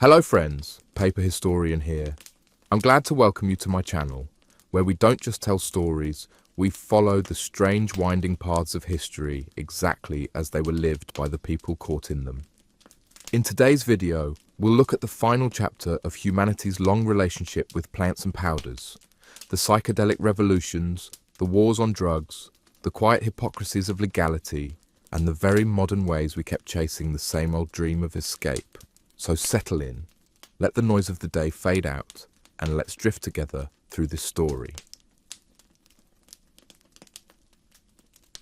Hello friends, Paper Historian here. I'm glad to welcome you to my channel, where we don't just tell stories, we follow the strange winding paths of history exactly as they were lived by the people caught in them. In today's video, we'll look at the final chapter of humanity's long relationship with plants and powders, the psychedelic revolutions, the wars on drugs, the quiet hypocrisies of legality, and the very modern ways we kept chasing the same old dream of escape. So settle in, let the noise of the day fade out, and let's drift together through this story.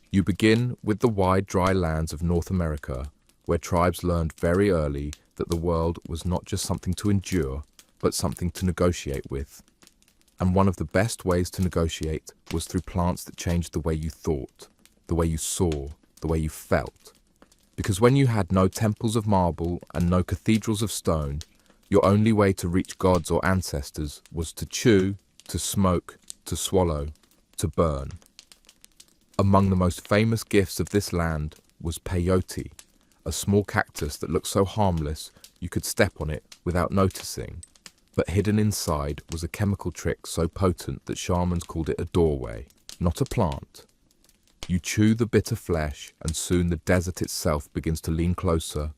You begin with the wide, dry lands of North America, where tribes learned very early that the world was not just something to endure, but something to negotiate with. And one of the best ways to negotiate was through plants that changed the way you thought, the way you saw, the way you felt. Because when you had no temples of marble and no cathedrals of stone, your only way to reach gods or ancestors was to chew, to smoke, to swallow, to burn. Among the most famous gifts of this land was peyote, a small cactus that looked so harmless you could step on it without noticing, but hidden inside was a chemical trick so potent that shamans called it a doorway, not a plant. You chew the bitter flesh, and soon the desert itself begins to lean closer.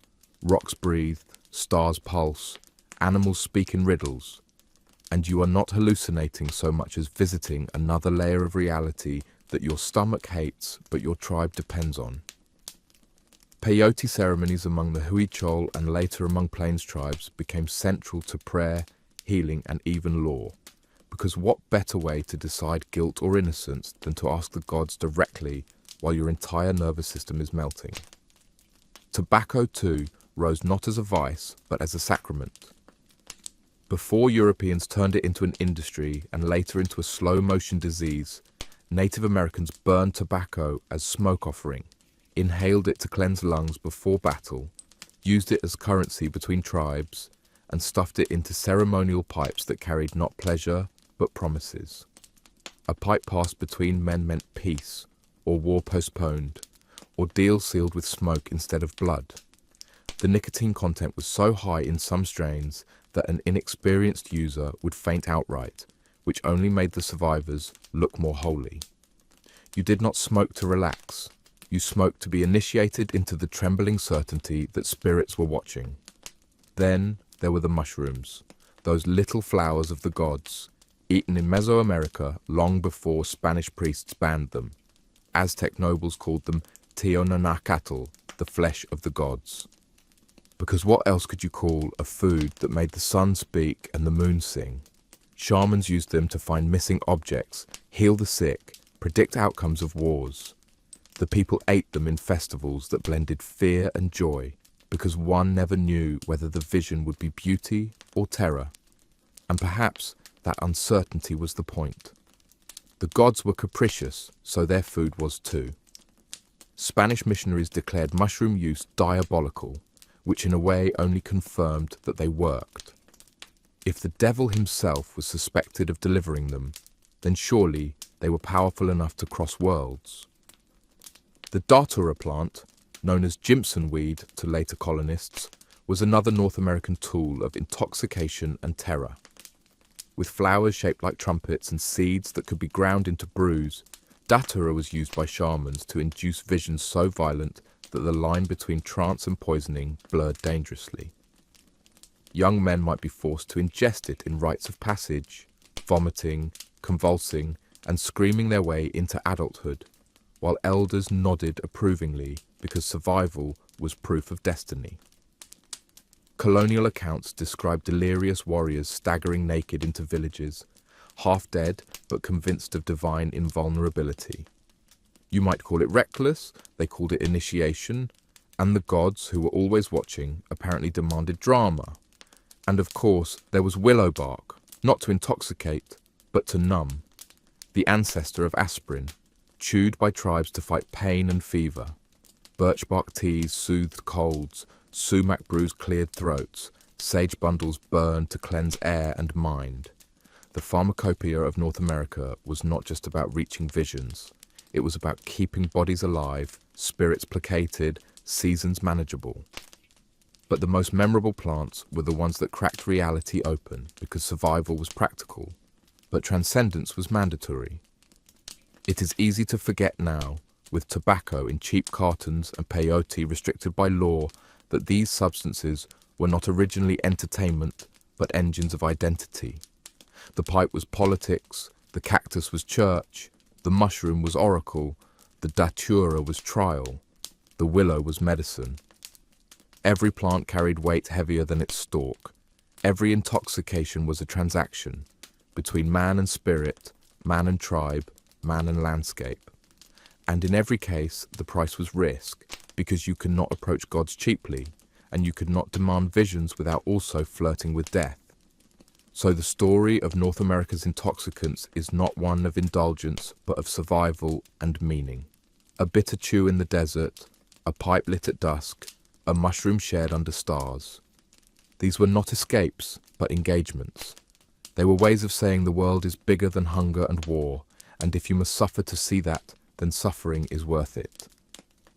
Rocks breathe, stars pulse, animals speak in riddles, and you are not hallucinating so much as visiting another layer of reality that your stomach hates but your tribe depends on. Peyote ceremonies among the Huichol and later among plains tribes became central to prayer, healing, and even law. Because what better way to decide guilt or innocence than to ask the gods directly while your entire nervous system is melting? Tobacco, too, rose not as a vice, but as a sacrament. Before Europeans turned it into an industry and later into a slow-motion disease, Native Americans burned tobacco as smoke offering, inhaled it to cleanse lungs before battle, used it as currency between tribes, and stuffed it into ceremonial pipes that carried not pleasure, but promises. A pipe passed between men meant peace, or war postponed, or deal sealed with smoke instead of blood. The nicotine content was so high in some strains that an inexperienced user would faint outright, which only made the survivors look more holy. You did not smoke to relax. You smoked to be initiated into the trembling certainty that spirits were watching. Then there were the mushrooms, those little flowers of the gods, eaten in Mesoamerica long before Spanish priests banned them. Aztec nobles called them Teonanacatl, the flesh of the gods. Because what else could you call a food that made the sun speak and the moon sing? Shamans used them to find missing objects, heal the sick, predict outcomes of wars. The people ate them in festivals that blended fear and joy, because one never knew whether the vision would be beauty or terror. And perhaps that uncertainty was the point. The gods were capricious, so their food was too. Spanish missionaries declared mushroom use diabolical, which in a way only confirmed that they worked. If the devil himself was suspected of delivering them, then surely they were powerful enough to cross worlds. The datura plant, known as Jimson weed to later colonists, was another North American tool of intoxication and terror. With flowers shaped like trumpets and seeds that could be ground into brews, datura was used by shamans to induce visions so violent that the line between trance and poisoning blurred dangerously. Young men might be forced to ingest it in rites of passage, vomiting, convulsing, and screaming their way into adulthood, while elders nodded approvingly because survival was proof of destiny. Colonial accounts describe delirious warriors staggering naked into villages, half dead but convinced of divine invulnerability. You might call it reckless, they called it initiation, and the gods, who were always watching, apparently demanded drama. And of course, there was willow bark, not to intoxicate, but to numb, the ancestor of aspirin, chewed by tribes to fight pain and fever. Birch bark teas soothed colds, sumac brews cleared throats, sage bundles burned to cleanse air and mind. The pharmacopoeia of North America was not just about reaching visions. It was about keeping bodies alive, spirits placated, seasons manageable. But the most memorable plants were the ones that cracked reality open because survival was practical, but transcendence was mandatory. It is easy to forget now, with tobacco in cheap cartons and peyote restricted by law, that these substances were not originally entertainment, but engines of identity. The pipe was politics, the cactus was church, the mushroom was oracle, the datura was trial, the willow was medicine. Every plant carried weight heavier than its stalk. Every intoxication was a transaction between man and spirit, man and tribe, man and landscape. And in every case, the price was risk, because you could not approach gods cheaply, and you could not demand visions without also flirting with death. So the story of North America's intoxicants is not one of indulgence, but of survival and meaning. A bitter chew in the desert, a pipe lit at dusk, a mushroom shared under stars. These were not escapes, but engagements. They were ways of saying the world is bigger than hunger and war, and if you must suffer to see that, then suffering is worth it.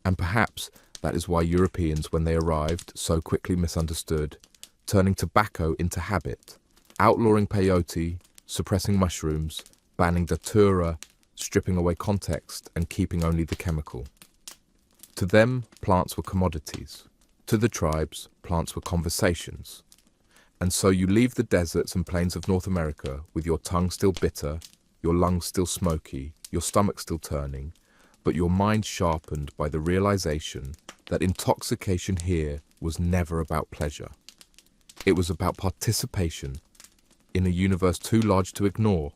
And perhaps that is why Europeans, when they arrived, so quickly misunderstood, turning tobacco into habit, outlawing peyote, suppressing mushrooms, banning datura, stripping away context and keeping only the chemical. To them, plants were commodities. To the tribes, plants were conversations. And so you leave the deserts and plains of North America with your tongue still bitter, your lungs still smoky, your stomach still turning, but your mind sharpened by the realization that intoxication here was never about pleasure. It was about participation in a universe too large to ignore,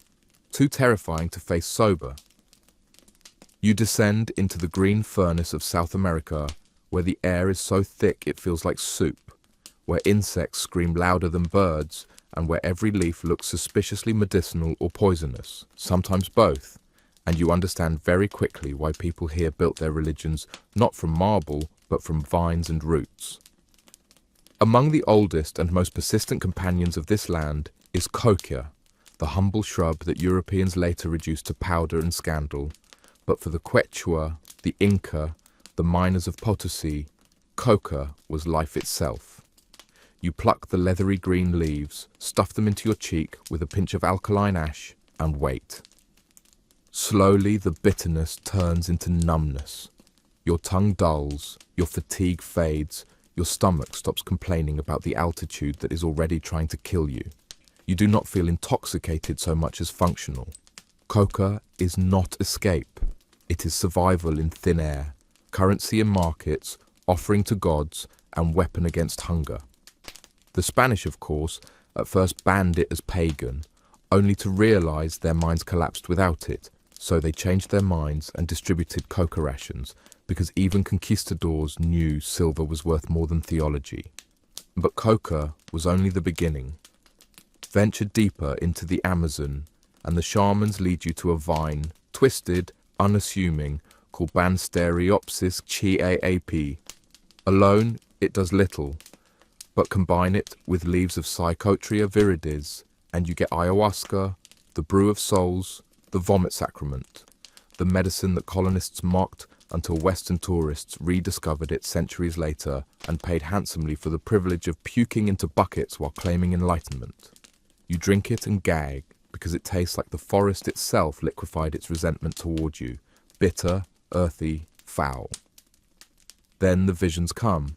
too terrifying to face sober. You descend into the green furnace of South America, where the air is so thick it feels like soup, where insects scream louder than birds, and where every leaf looks suspiciously medicinal or poisonous, sometimes both, and you understand very quickly why people here built their religions not from marble, but from vines and roots. Among the oldest and most persistent companions of this land is coca, the humble shrub that Europeans later reduced to powder and scandal, but for the Quechua, the Inca, the miners of Potosi, coca was life itself. You pluck the leathery green leaves, stuff them into your cheek with a pinch of alkaline ash, and wait. Slowly the bitterness turns into numbness. Your tongue dulls, your fatigue fades, your stomach stops complaining about the altitude that is already trying to kill you. You do not feel intoxicated so much as functional. Coca is not escape. It is survival in thin air, currency in markets, offering to gods, and weapon against hunger. The Spanish, of course, at first banned it as pagan, only to realize their minds collapsed without it, so they changed their minds and distributed coca rations, because even conquistadors knew silver was worth more than theology. But coca was only the beginning. Venture deeper into the Amazon, and the shamans lead you to a vine, twisted, unassuming, called Bansteriopsis chiaap. Alone, it does little, but combine it with leaves of Psychotria viridis, and you get ayahuasca, the brew of souls, the vomit sacrament, the medicine that colonists mocked until Western tourists rediscovered it centuries later and paid handsomely for the privilege of puking into buckets while claiming enlightenment. You drink it and gag, because it tastes like the forest itself liquefied its resentment toward you, bitter, earthy, foul. Then the visions come.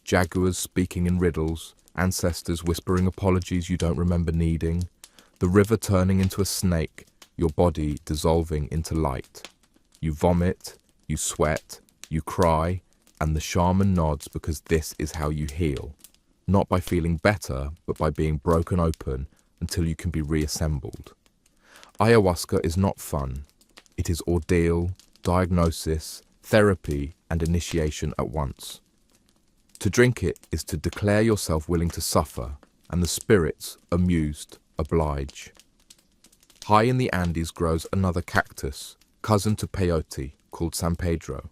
Jaguars speaking in riddles, ancestors whispering apologies you don't remember needing, the river turning into a snake, your body dissolving into light. You vomit, you sweat, you cry, and the shaman nods because this is how you heal. Not by feeling better, but by being broken open until you can be reassembled. Ayahuasca is not fun. It is ordeal, diagnosis, therapy, and initiation at once. To drink it is to declare yourself willing to suffer, and the spirits, amused, oblige. High in the Andes grows another cactus, cousin to peyote, called San Pedro.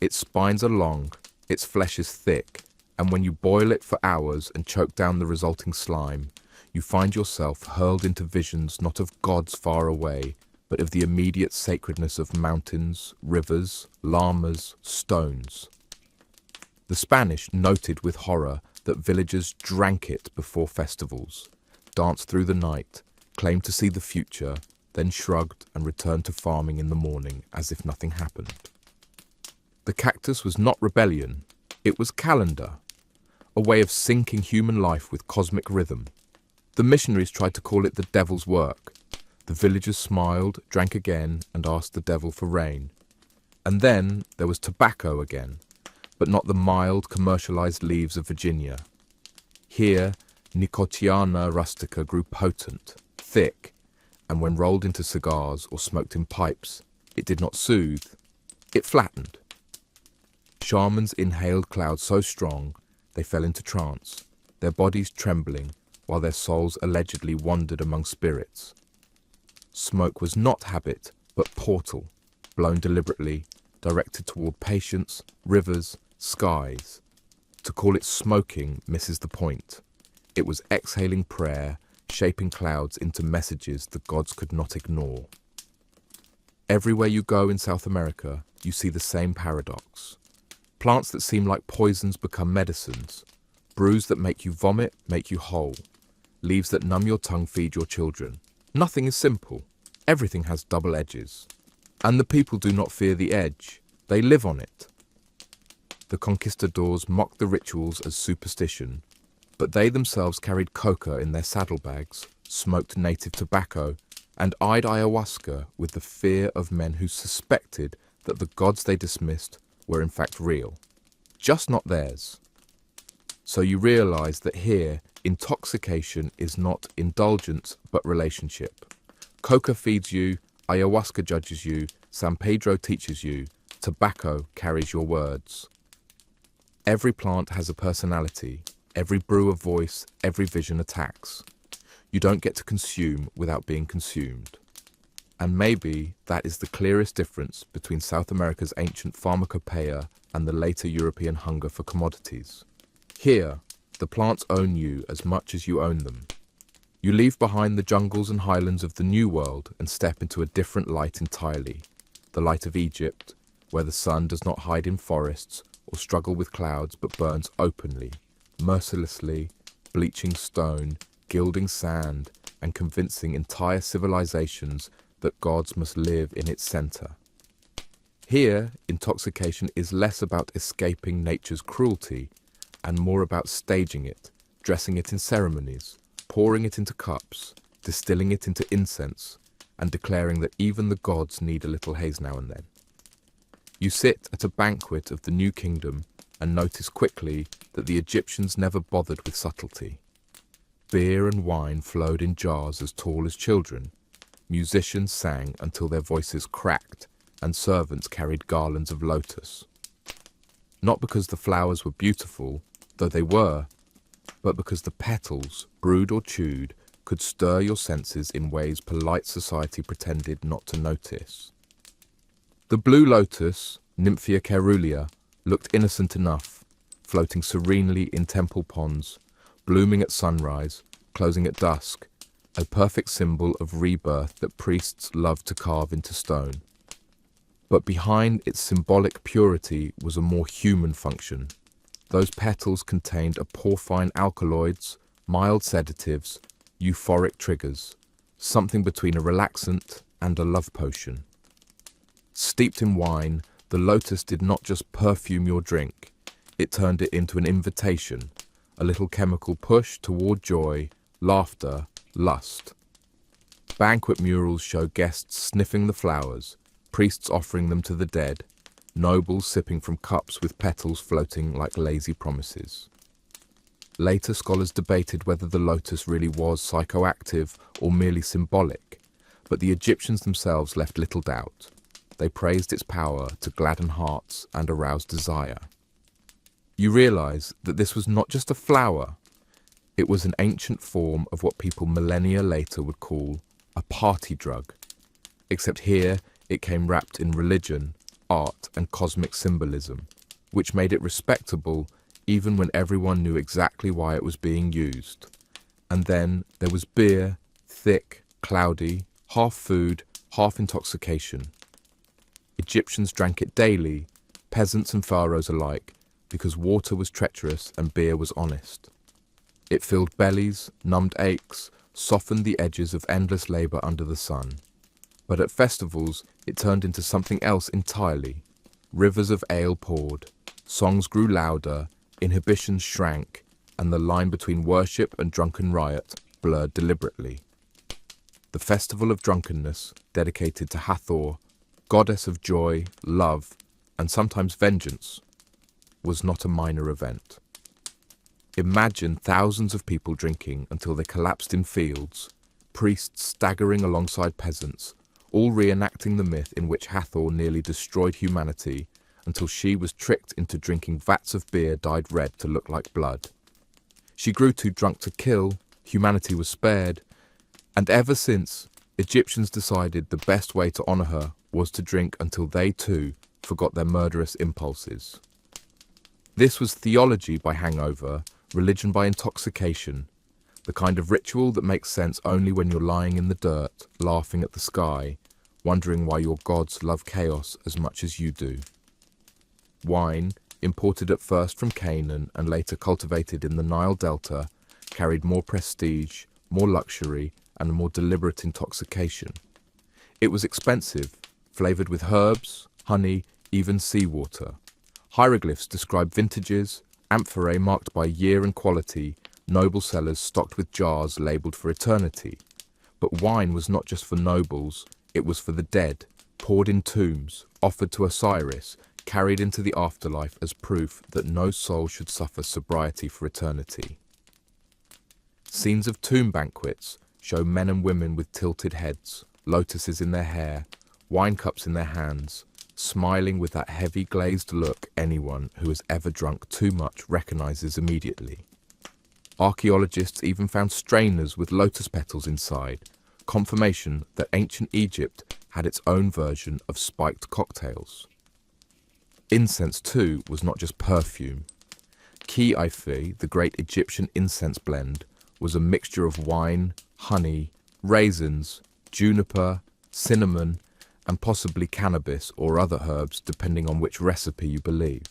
Its spines are long, its flesh is thick, and when you boil it for hours and choke down the resulting slime, you find yourself hurled into visions not of gods far away, but of the immediate sacredness of mountains, rivers, llamas, stones. The Spanish noted with horror that villagers drank it before festivals, danced through the night, claimed to see the future, then shrugged and returned to farming in the morning as if nothing happened. The cactus was not rebellion, it was calendar, a way of syncing human life with cosmic rhythm. The missionaries tried to call it the devil's work. The villagers smiled, drank again, and asked the devil for rain. And then there was tobacco again, but not the mild, commercialized leaves of Virginia. Here, Nicotiana rustica grew potent, thick, and when rolled into cigars or smoked in pipes, it did not soothe, it flattened. Shamans inhaled clouds so strong they fell into trance, their bodies trembling while their souls allegedly wandered among spirits. Smoke was not habit, but portal, blown deliberately, directed toward patience, rivers, skies. To call it smoking misses the point. It was exhaling prayer, shaping clouds into messages the gods could not ignore. Everywhere you go in South America, you see the same paradox. Plants that seem like poisons become medicines. Brews that make you vomit, make you whole. Leaves that numb your tongue feed your children. Nothing is simple. Everything has double edges. And the people do not fear the edge. They live on it. The conquistadors mocked the rituals as superstition, but they themselves carried coca in their saddlebags, smoked native tobacco, and eyed ayahuasca with the fear of men who suspected that the gods they dismissed were in fact real, just not theirs. So you realize that here, intoxication is not indulgence but relationship. Coca feeds you, ayahuasca judges you, San Pedro teaches you, tobacco carries your words. Every plant has a personality, every brew a voice, every vision a tax. You don't get to consume without being consumed. And maybe that is the clearest difference between South America's ancient pharmacopoeia and the later European hunger for commodities. Here, the plants own you as much as you own them. You leave behind the jungles and highlands of the New World and step into a different light entirely, the light of Egypt, where the sun does not hide in forests or struggle with clouds but burns openly, mercilessly, bleaching stone, gilding sand, and convincing entire civilizations that gods must live in its center. Here, intoxication is less about escaping nature's cruelty and more about staging it, dressing it in ceremonies, pouring it into cups, distilling it into incense, and declaring that even the gods need a little haze now and then. You sit at a banquet of the new kingdom and notice quickly that the Egyptians never bothered with subtlety. Beer and wine flowed in jars as tall as children. Musicians sang until their voices cracked, and servants carried garlands of lotus. Not because the flowers were beautiful, though they were, but because the petals, brewed or chewed, could stir your senses in ways polite society pretended not to notice. The blue lotus, Nymphea caerulea, looked innocent enough, floating serenely in temple ponds, blooming at sunrise, closing at dusk, a perfect symbol of rebirth that priests loved to carve into stone. But behind its symbolic purity was a more human function. Those petals contained a porphyrin alkaloids, mild sedatives, euphoric triggers, something between a relaxant and a love potion. Steeped in wine, the lotus did not just perfume your drink, it turned it into an invitation, a little chemical push toward joy, laughter, lust. Banquet murals show guests sniffing the flowers, priests offering them to the dead, nobles sipping from cups with petals floating like lazy promises. Later scholars debated whether the lotus really was psychoactive or merely symbolic, but the Egyptians themselves left little doubt. They praised its power to gladden hearts and arouse desire. You realize that this was not just a flower, it was an ancient form of what people millennia later would call a party drug, except here it came wrapped in religion, art, and cosmic symbolism, which made it respectable even when everyone knew exactly why it was being used. And then there was beer, thick, cloudy, half food, half intoxication. Egyptians drank it daily, peasants and pharaohs alike, because water was treacherous and beer was honest. It filled bellies, numbed aches, softened the edges of endless labor under the sun. But at festivals, it turned into something else entirely. Rivers of ale poured, songs grew louder, inhibitions shrank, and the line between worship and drunken riot blurred deliberately. The festival of drunkenness, dedicated to Hathor, goddess of joy, love, and sometimes vengeance, was not a minor event. Imagine thousands of people drinking until they collapsed in fields, priests staggering alongside peasants, all reenacting the myth in which Hathor nearly destroyed humanity until she was tricked into drinking vats of beer dyed red to look like blood. She grew too drunk to kill, humanity was spared, and ever since, Egyptians decided the best way to honor her was to drink until they too forgot their murderous impulses. This was theology by hangover, religion by intoxication, the kind of ritual that makes sense only when you're lying in the dirt, laughing at the sky, wondering why your gods love chaos as much as you do. Wine, imported at first from Canaan and later cultivated in the Nile Delta, carried more prestige, more luxury, and more deliberate intoxication. It was expensive, flavored with herbs, honey, even seawater. Hieroglyphs describe vintages, amphorae marked by year and quality, noble cellars stocked with jars labeled for eternity. But wine was not just for nobles, it was for the dead, poured in tombs, offered to Osiris, carried into the afterlife as proof that no soul should suffer sobriety for eternity. Scenes of tomb banquets show men and women with tilted heads, lotuses in their hair, wine cups in their hands, smiling with that heavy glazed look anyone who has ever drunk too much recognizes immediately. Archaeologists even found strainers with lotus petals inside, confirmation that ancient Egypt had its own version of spiked cocktails. Incense, too, was not just perfume. Ki-Ife, the great Egyptian incense blend, was a mixture of wine, honey, raisins, juniper, cinnamon, and possibly cannabis or other herbs depending on which recipe you believe.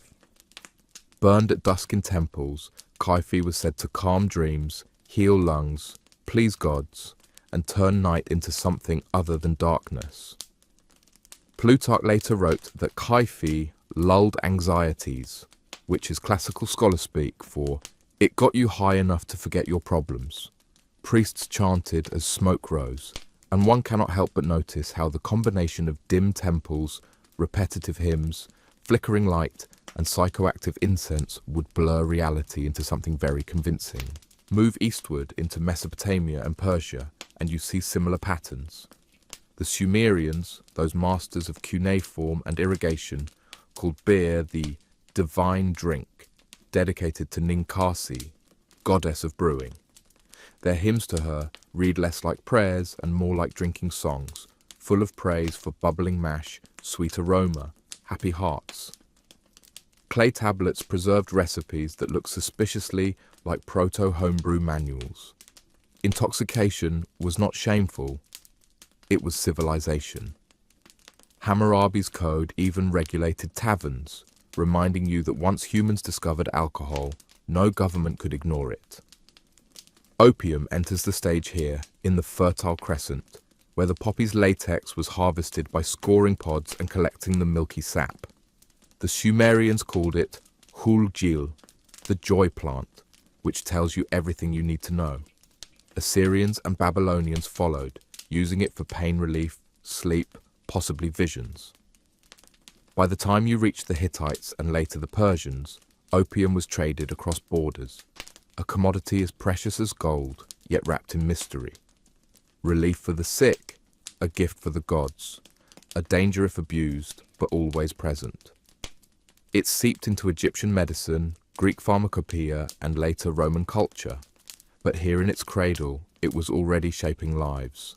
Burned at dusk in temples, Kaifi was said to calm dreams, heal lungs, please gods, and turn night into something other than darkness. Plutarch later wrote that Kaifi lulled anxieties, which is classical scholar speak for it got you high enough to forget your problems. Priests chanted as smoke rose, and one cannot help but notice how the combination of dim temples, repetitive hymns, flickering light, and psychoactive incense would blur reality into something very convincing. Move eastward into Mesopotamia and Persia, and you see similar patterns. The Sumerians, those masters of cuneiform and irrigation, called beer the divine drink, dedicated to Ninkasi, goddess of brewing. Their hymns to her read less like prayers and more like drinking songs, full of praise for bubbling mash, sweet aroma, happy hearts. Clay tablets preserved recipes that look suspiciously like proto-homebrew manuals. Intoxication was not shameful, it was civilization. Hammurabi's code even regulated taverns, reminding you that once humans discovered alcohol, no government could ignore it. Opium enters the stage here, in the Fertile Crescent, where the poppy's latex was harvested by scoring pods and collecting the milky sap. The Sumerians called it Hul-Jil, the joy plant, which tells you everything you need to know. Assyrians and Babylonians followed, using it for pain relief, sleep, possibly visions. By the time you reached the Hittites and later the Persians, opium was traded across borders, a commodity as precious as gold, yet wrapped in mystery. Relief for the sick, a gift for the gods, a danger if abused, but always present. It seeped into Egyptian medicine, Greek pharmacopoeia, and later Roman culture. But here in its cradle, it was already shaping lives.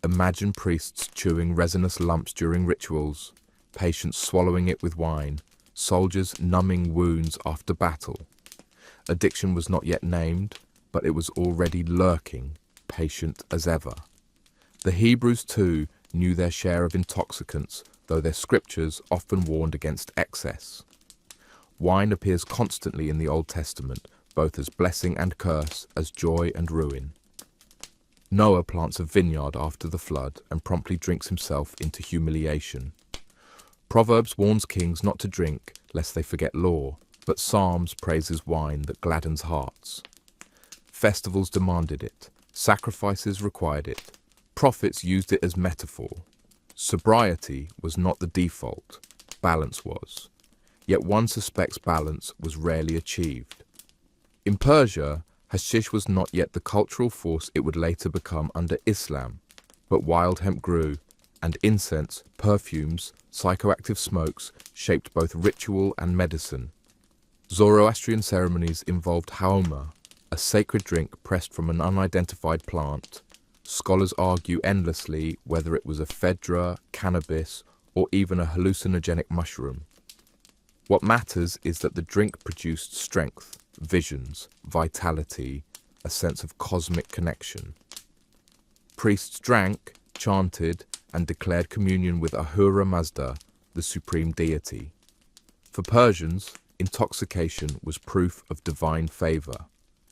Imagine priests chewing resinous lumps during rituals, patients swallowing it with wine, soldiers numbing wounds after battle. Addiction was not yet named, but it was already lurking, patient as ever. The Hebrews, too, knew their share of intoxicants, though their scriptures often warned against excess. Wine appears constantly in the Old Testament, both as blessing and curse, as joy and ruin. Noah plants a vineyard after the flood and promptly drinks himself into humiliation. Proverbs warns kings not to drink, lest they forget law, but Psalms praises wine that gladdens hearts. Festivals demanded it, sacrifices required it, prophets used it as metaphor. Sobriety was not the default, balance was. Yet one suspects balance was rarely achieved. In Persia, hashish was not yet the cultural force it would later become under Islam, but wild hemp grew, and incense, perfumes, psychoactive smokes shaped both ritual and medicine. Zoroastrian ceremonies involved haoma, a sacred drink pressed from an unidentified plant. Scholars argue endlessly whether it was ephedra, cannabis, or even a hallucinogenic mushroom. What matters is that the drink produced strength, visions, vitality, a sense of cosmic connection. Priests drank, chanted, and declared communion with Ahura Mazda, the supreme deity. For Persians, intoxication was proof of divine favor,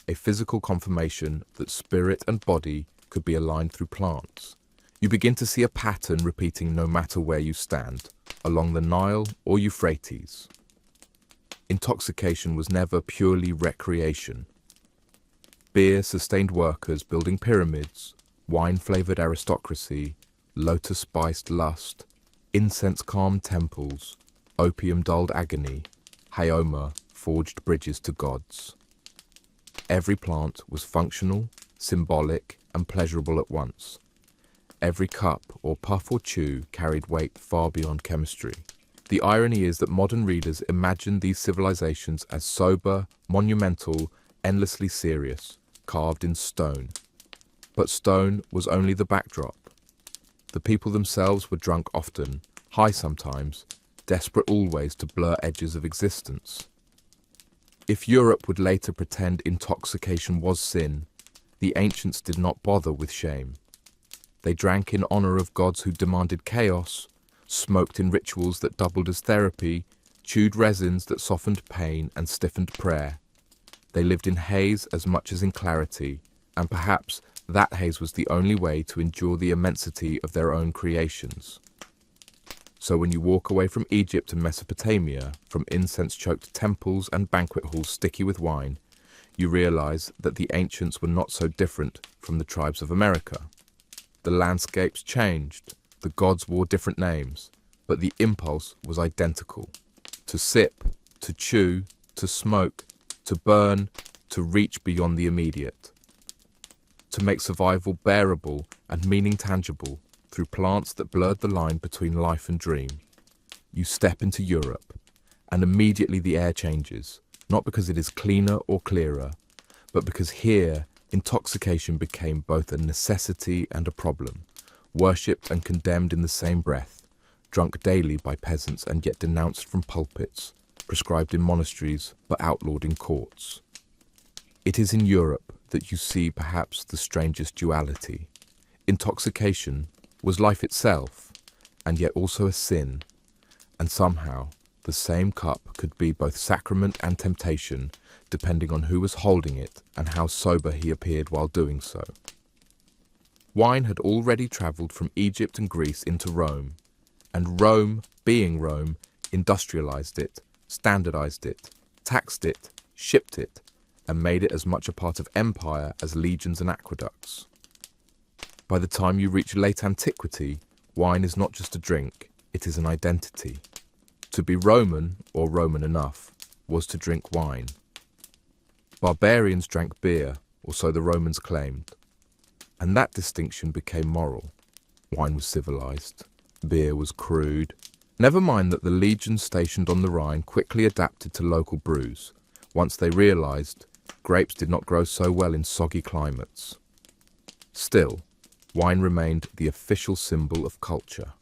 a physical confirmation that spirit and body could be aligned through plants. You begin to see a pattern repeating no matter where you stand, along the Nile or Euphrates. Intoxication was never purely recreation. Beer sustained workers building pyramids, wine-flavored aristocracy, lotus-spiced lust, incense calmed temples, opium dulled agony, haoma forged bridges to gods. Every plant was functional, symbolic, and pleasurable at once. Every cup or puff or chew carried weight far beyond chemistry. The irony is that modern readers imagine these civilizations as sober, monumental, endlessly serious, carved in stone. But stone was only the backdrop. The people themselves were drunk often, high sometimes, desperate always to blur edges of existence. If Europe would later pretend intoxication was sin, the ancients did not bother with shame. They drank in honor of gods who demanded chaos, smoked in rituals that doubled as therapy, chewed resins that softened pain and stiffened prayer. They lived in haze as much as in clarity, and perhaps that haze was the only way to endure the immensity of their own creations. So when you walk away from Egypt and Mesopotamia, from incense-choked temples and banquet halls sticky with wine, you realize that the ancients were not so different from the tribes of America. The landscapes changed, the gods wore different names, but the impulse was identical. To sip, to chew, to smoke, to burn, to reach beyond the immediate. To make survival bearable and meaning tangible through plants that blurred the line between life and dream. You step into Europe, and immediately the air changes, not because it is cleaner or clearer, but because here intoxication became both a necessity and a problem, worshipped and condemned in the same breath, drunk daily by peasants and yet denounced from pulpits, prescribed in monasteries but outlawed in courts. It is in Europe that you see perhaps the strangest duality. Intoxication was life itself, and yet also a sin, and somehow the same cup could be both sacrament and temptation, depending on who was holding it and how sober he appeared while doing so. Wine had already travelled from Egypt and Greece into Rome, and Rome, being Rome, industrialized it, standardized it, taxed it, shipped it, and made it as much a part of empire as legions and aqueducts. By the time you reach late antiquity, wine is not just a drink, it is an identity. To be Roman, or Roman enough, was to drink wine. Barbarians drank beer, or so the Romans claimed, and that distinction became moral. Wine was civilized, beer was crude. Never mind that the legions stationed on the Rhine quickly adapted to local brews, once they realized grapes did not grow so well in soggy climates. Still, wine remained the official symbol of culture.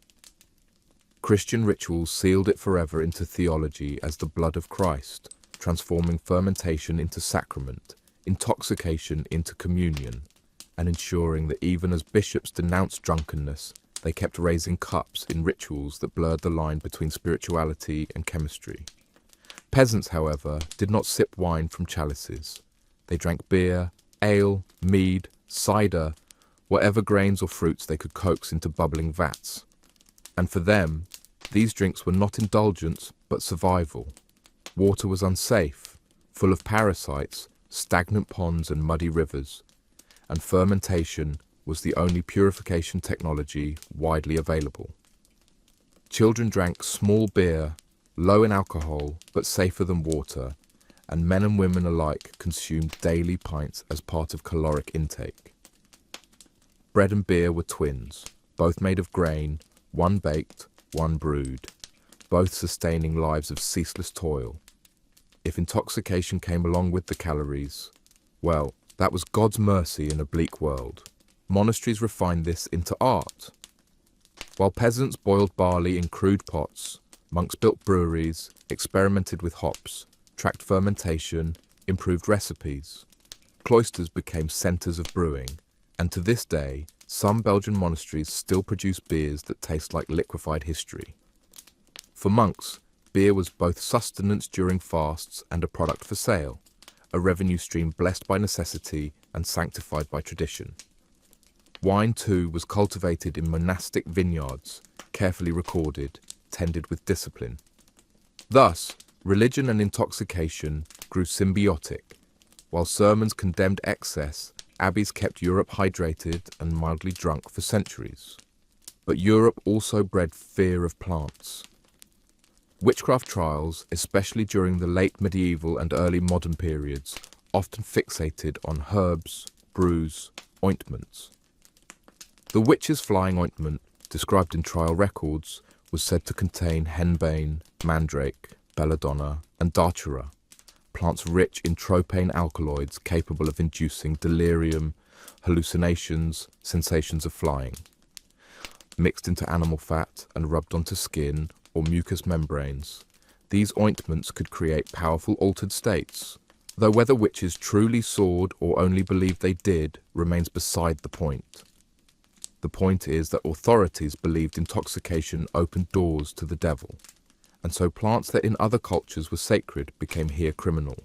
Christian rituals sealed it forever into theology as the blood of Christ, transforming fermentation into sacrament, intoxication into communion, and ensuring that even as bishops denounced drunkenness, they kept raising cups in rituals that blurred the line between spirituality and chemistry. Peasants, however, did not sip wine from chalices. They drank beer, ale, mead, cider, whatever grains or fruits they could coax into bubbling vats. And for them, these drinks were not indulgence, but survival. Water was unsafe, full of parasites, stagnant ponds and muddy rivers, and fermentation was the only purification technology widely available. Children drank small beer, low in alcohol but safer than water, and men and women alike consumed daily pints as part of caloric intake. Bread and beer were twins, both made of grain, one baked, one brewed, both sustaining lives of ceaseless toil. If intoxication came along with the calories, well, that was God's mercy in a bleak world. Monasteries refined this into art. While peasants boiled barley in crude pots, monks built breweries, experimented with hops, tracked fermentation, improved recipes. Cloisters became centres of brewing, and to this day, some Belgian monasteries still produce beers that taste like liquefied history. For monks, beer was both sustenance during fasts and a product for sale, a revenue stream blessed by necessity and sanctified by tradition. Wine, too, was cultivated in monastic vineyards, carefully recorded, tended with discipline. Thus, religion and intoxication grew symbiotic. While sermons condemned excess, abbeys kept Europe hydrated and mildly drunk for centuries. But Europe also bred fear of plants. Witchcraft trials, especially during the late medieval and early modern periods, often fixated on herbs, brews, ointments. The witch's flying ointment, described in trial records, was said to contain henbane, mandrake, belladonna, and datura, plants rich in tropane alkaloids capable of inducing delirium, hallucinations, sensations of flying. Mixed into animal fat and rubbed onto skin or mucous membranes, these ointments could create powerful altered states, though whether witches truly sawed or only believed they did remains beside the point. The point is that authorities believed intoxication opened doors to the devil, and so plants that in other cultures were sacred became here criminal.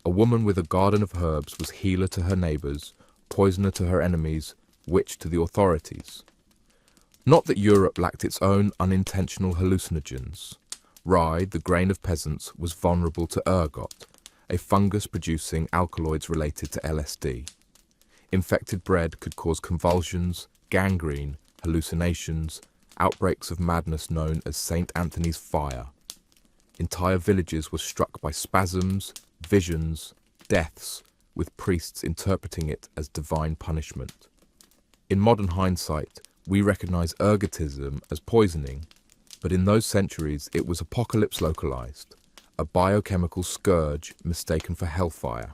A woman with a garden of herbs was healer to her neighbours, poisoner to her enemies, witch to the authorities. Not that Europe lacked its own unintentional hallucinogens. Rye, the grain of peasants, was vulnerable to ergot, a fungus producing alkaloids related to LSD. Infected bread could cause convulsions, gangrene, hallucinations, outbreaks of madness known as St. Anthony's fire. Entire villages were struck by spasms, visions, deaths, with priests interpreting it as divine punishment. In modern hindsight, we recognize ergotism as poisoning, but in those centuries it was apocalypse localized, a biochemical scourge mistaken for hellfire.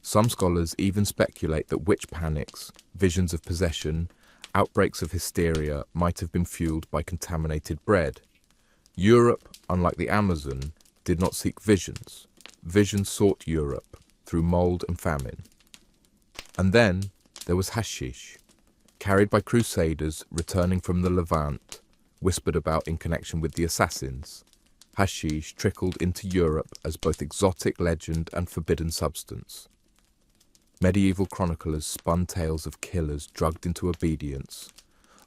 Some scholars even speculate that witch panics, visions of possession, outbreaks of hysteria might have been fueled by contaminated bread. Europe, unlike the Amazon, did not seek visions. Visions sought Europe through mold and famine. And then there was hashish, carried by crusaders returning from the Levant, whispered about in connection with the assassins. Hashish trickled into Europe as both exotic legend and forbidden substance. Medieval chroniclers spun tales of killers drugged into obedience,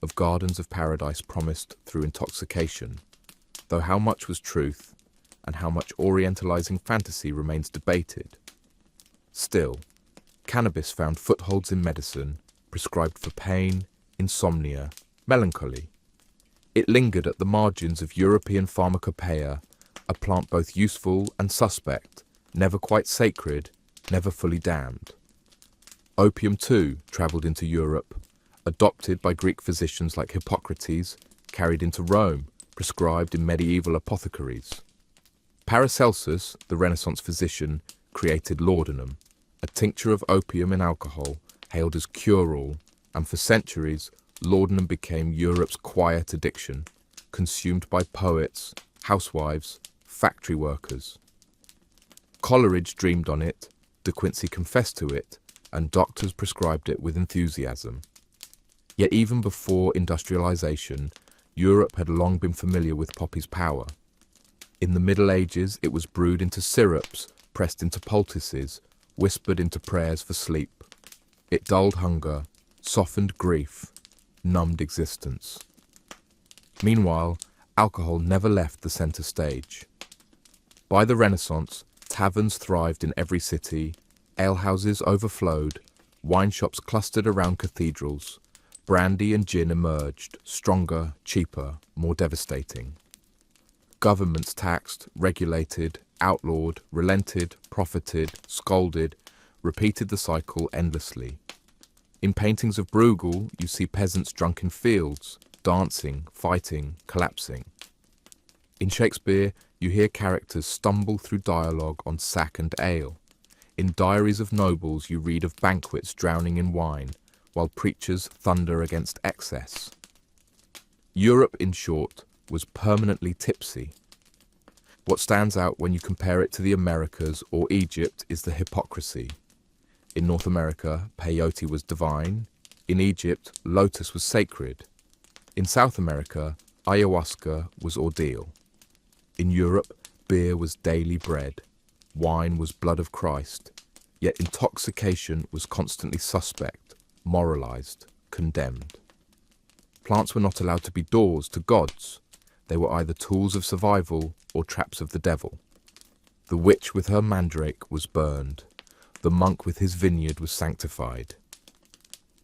of gardens of paradise promised through intoxication, though how much was truth and how much orientalizing fantasy remains debated. Still, cannabis found footholds in medicine, prescribed for pain, insomnia, melancholy. It lingered at the margins of European pharmacopoeia, a plant both useful and suspect, never quite sacred, never fully damned. Opium, too, travelled into Europe, adopted by Greek physicians like Hippocrates, carried into Rome, prescribed in medieval apothecaries. Paracelsus, the Renaissance physician, created laudanum, a tincture of opium in alcohol, hailed as cure-all, and for centuries, laudanum became Europe's quiet addiction, consumed by poets, housewives, factory workers. Coleridge dreamed on it, De Quincey confessed to it, and doctors prescribed it with enthusiasm. Yet even before industrialization, Europe had long been familiar with poppy's power. In the Middle Ages, it was brewed into syrups, pressed into poultices, whispered into prayers for sleep. It dulled hunger, softened grief, numbed existence. Meanwhile, alcohol never left the centre stage. By the Renaissance, taverns thrived in every city, alehouses overflowed, wine shops clustered around cathedrals, brandy and gin emerged, stronger, cheaper, more devastating. Governments taxed, regulated, outlawed, relented, profited, scolded, repeated the cycle endlessly. In paintings of Bruegel, you see peasants drunk in fields, dancing, fighting, collapsing. In Shakespeare, you hear characters stumble through dialogue on sack and ale. In diaries of nobles, you read of banquets drowning in wine, while preachers thunder against excess. Europe, in short, was permanently tipsy. What stands out when you compare it to the Americas or Egypt is the hypocrisy. In North America, peyote was divine. In Egypt, lotus was sacred. In South America, ayahuasca was ordeal. In Europe, beer was daily bread. Wine was blood of Christ. Yet intoxication was constantly suspect, moralized, condemned. Plants were not allowed to be doors to gods. They were either tools of survival or traps of the devil. The witch with her mandrake was burned. The monk with his vineyard was sanctified.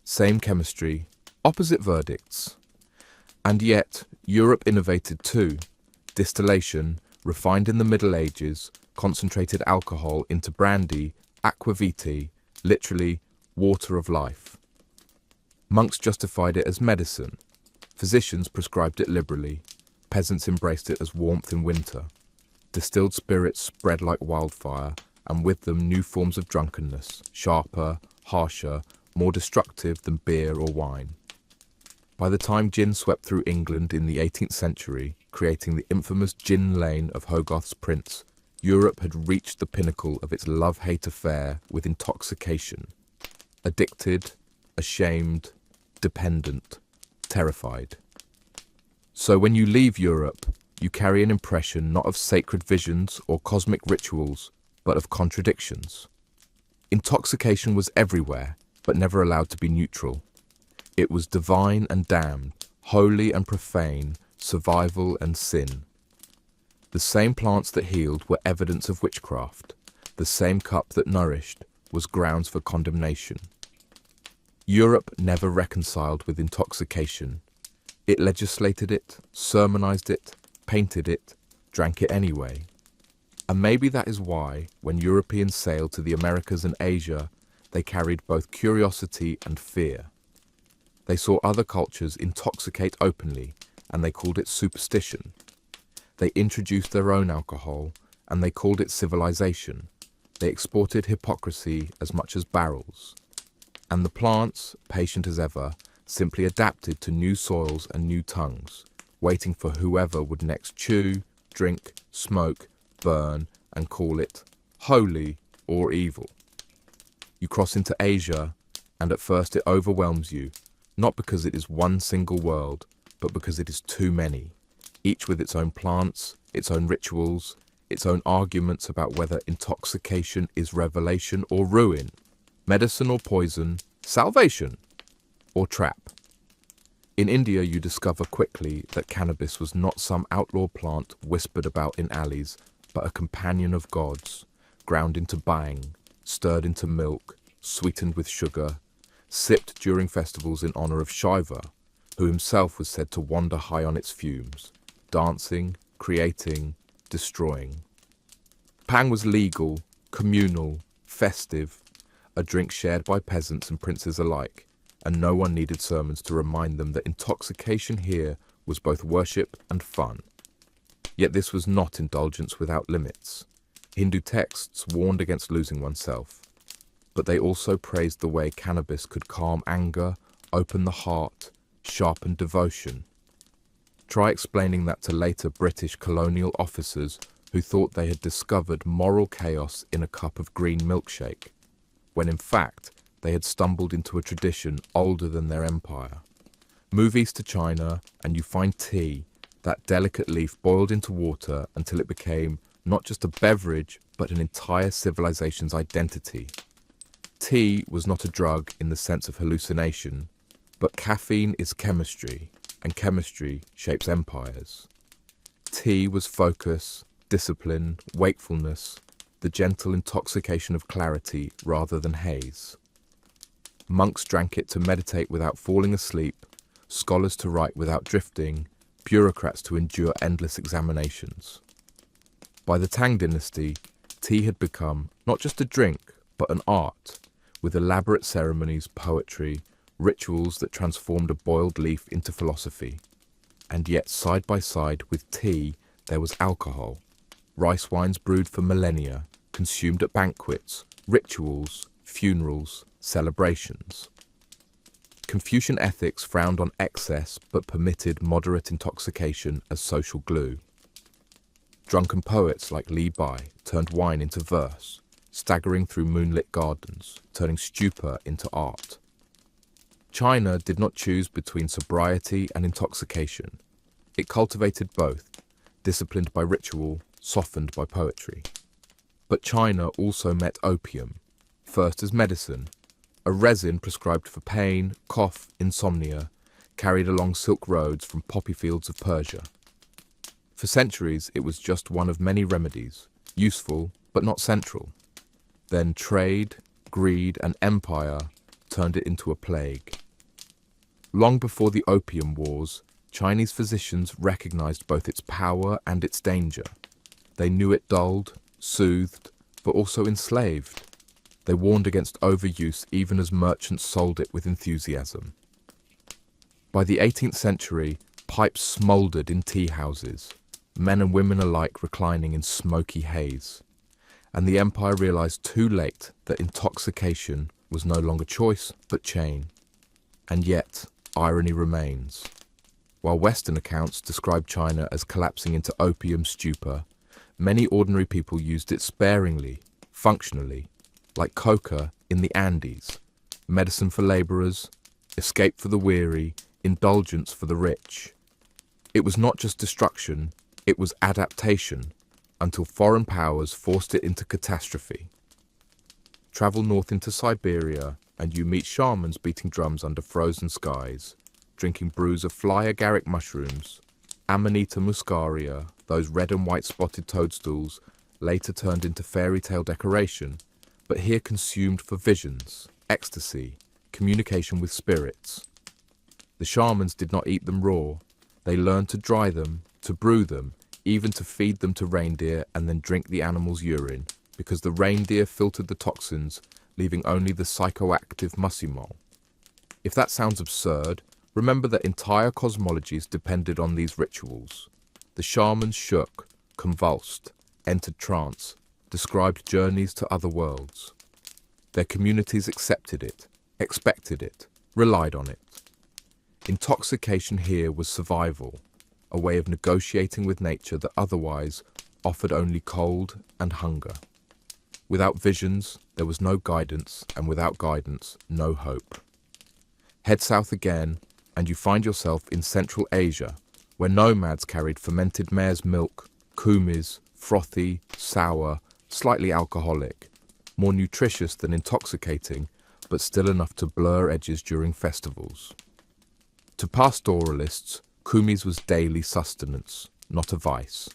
Same chemistry, opposite verdicts. And yet, Europe innovated too. Distillation, refined in the Middle Ages, concentrated alcohol into brandy, aquavitae, literally water of life. Monks justified it as medicine. Physicians prescribed it liberally. Peasants embraced it as warmth in winter. Distilled spirits spread like wildfire, and with them new forms of drunkenness, sharper, harsher, more destructive than beer or wine. By the time gin swept through England in the 18th century, creating the infamous gin lane of Hogarth's Prince, Europe had reached the pinnacle of its love-hate affair with intoxication. Addicted, ashamed, dependent, terrified. So when you leave Europe, you carry an impression not of sacred visions or cosmic rituals, but of contradictions. Intoxication was everywhere, but never allowed to be neutral. It was divine and damned, holy and profane, survival and sin. The same plants that healed were evidence of witchcraft. The same cup that nourished was grounds for condemnation. Europe never reconciled with intoxication. It legislated it, sermonized it, painted it, drank it anyway. And maybe that is why, when Europeans sailed to the Americas and Asia, they carried both curiosity and fear. They saw other cultures intoxicate openly, and they called it superstition. They introduced their own alcohol, and they called it civilization. They exported hypocrisy as much as barrels. And the plants, patient as ever, simply adapted to new soils and new tongues, waiting for whoever would next chew, drink, smoke, burn, and call it holy or evil. You cross into Asia, and at first it overwhelms you, not because it is one single world, but because it is too many, each with its own plants, its own rituals, its own arguments about whether intoxication is revelation or ruin, medicine or poison, salvation or trap. In India, you discover quickly that cannabis was not some outlaw plant whispered about in alleys, but a companion of gods, ground into bhang, stirred into milk, sweetened with sugar, sipped during festivals in honor of Shiva, who himself was said to wander high on its fumes, dancing, creating, destroying. Bhang was legal, communal, festive, a drink shared by peasants and princes alike, and no one needed sermons to remind them that intoxication here was both worship and fun. Yet this was not indulgence without limits. Hindu texts warned against losing oneself, but they also praised the way cannabis could calm anger, open the heart, sharpen devotion. Try explaining that to later British colonial officers who thought they had discovered moral chaos in a cup of green milkshake, when in fact they had stumbled into a tradition older than their empire. Move east to China and you find tea, That delicate leaf boiled into water until it became not just a beverage, but an entire civilization's identity. Tea was not a drug in the sense of hallucination, but caffeine is chemistry, and chemistry shapes empires. Tea was focus, discipline, wakefulness, the gentle intoxication of clarity rather than haze. Monks drank it to meditate without falling asleep, scholars to write without drifting, bureaucrats to endure endless examinations. By the Tang dynasty, tea had become not just a drink, but an art, with elaborate ceremonies, poetry, rituals that transformed a boiled leaf into philosophy. And yet, side by side with tea, there was alcohol. Rice wines brewed for millennia, consumed at banquets, rituals, funerals, celebrations. Confucian ethics frowned on excess but permitted moderate intoxication as social glue. Drunken poets like Li Bai turned wine into verse, staggering through moonlit gardens, turning stupor into art. China did not choose between sobriety and intoxication. It cultivated both, disciplined by ritual, softened by poetry. But China also met opium, first as medicine, a resin prescribed for pain, cough, insomnia, carried along silk roads from poppy fields of Persia. For centuries, it was just one of many remedies, useful but not central. Then trade, greed, and empire turned it into a plague. Long before the Opium Wars, Chinese physicians recognized both its power and its danger. They knew it dulled, soothed, but also enslaved. They warned against overuse even as merchants sold it with enthusiasm. By the 18th century, pipes smouldered in tea houses, men and women alike reclining in smoky haze. And the empire realized too late that intoxication was no longer choice but chain. And yet, irony remains. While Western accounts describe China as collapsing into opium stupor, many ordinary people used it sparingly, functionally, like coca in the Andes, medicine for laborers, escape for the weary, indulgence for the rich. It was not just destruction, it was adaptation, until foreign powers forced it into catastrophe. Travel north into Siberia, and you meet shamans beating drums under frozen skies, drinking brews of fly agaric mushrooms, Amanita muscaria, those red and white spotted toadstools, later turned into fairy tale decoration, but here consumed for visions, ecstasy, communication with spirits. The shamans did not eat them raw. They learned to dry them, to brew them, even to feed them to reindeer and then drink the animal's urine, because the reindeer filtered the toxins, leaving only the psychoactive muscimol. If that sounds absurd, remember that entire cosmologies depended on these rituals. The shamans shook, convulsed, entered trance, described journeys to other worlds. Their communities accepted it, expected it, relied on it. Intoxication here was survival, a way of negotiating with nature that otherwise offered only cold and hunger. Without visions, there was no guidance, and without guidance, no hope. Head south again, and you find yourself in Central Asia, where nomads carried fermented mare's milk, kumis, frothy, sour, slightly alcoholic, more nutritious than intoxicating, but still enough to blur edges during festivals. To pastoralists, kumis was daily sustenance, not a vice.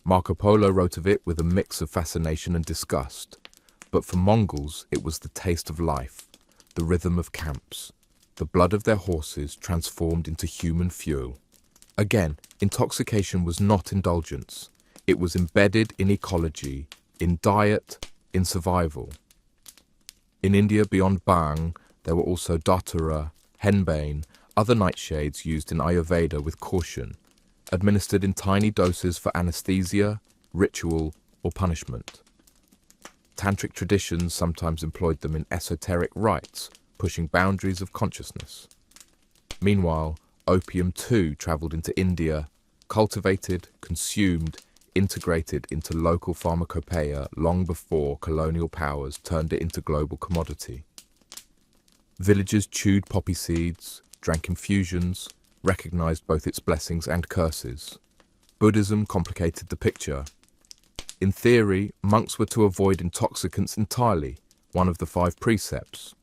Marco Polo wrote of it with a mix of fascination and disgust, but for Mongols it was the taste of life, the rhythm of camps, the blood of their horses transformed into human fuel. Again, intoxication was not indulgence. It was embedded in ecology, in diet, in survival. In India beyond Bhang, there were also datura, henbane, other nightshades used in Ayurveda with caution, administered in tiny doses for anesthesia, ritual, or punishment. Tantric traditions sometimes employed them in esoteric rites, pushing boundaries of consciousness. Meanwhile, opium too travelled into India, cultivated, consumed, integrated into local pharmacopoeia long before colonial powers turned it into global commodity. Villagers chewed poppy seeds, drank infusions, recognized both its blessings and curses. Buddhism complicated the picture. In theory, monks were to avoid intoxicants entirely, one of the 5 precepts.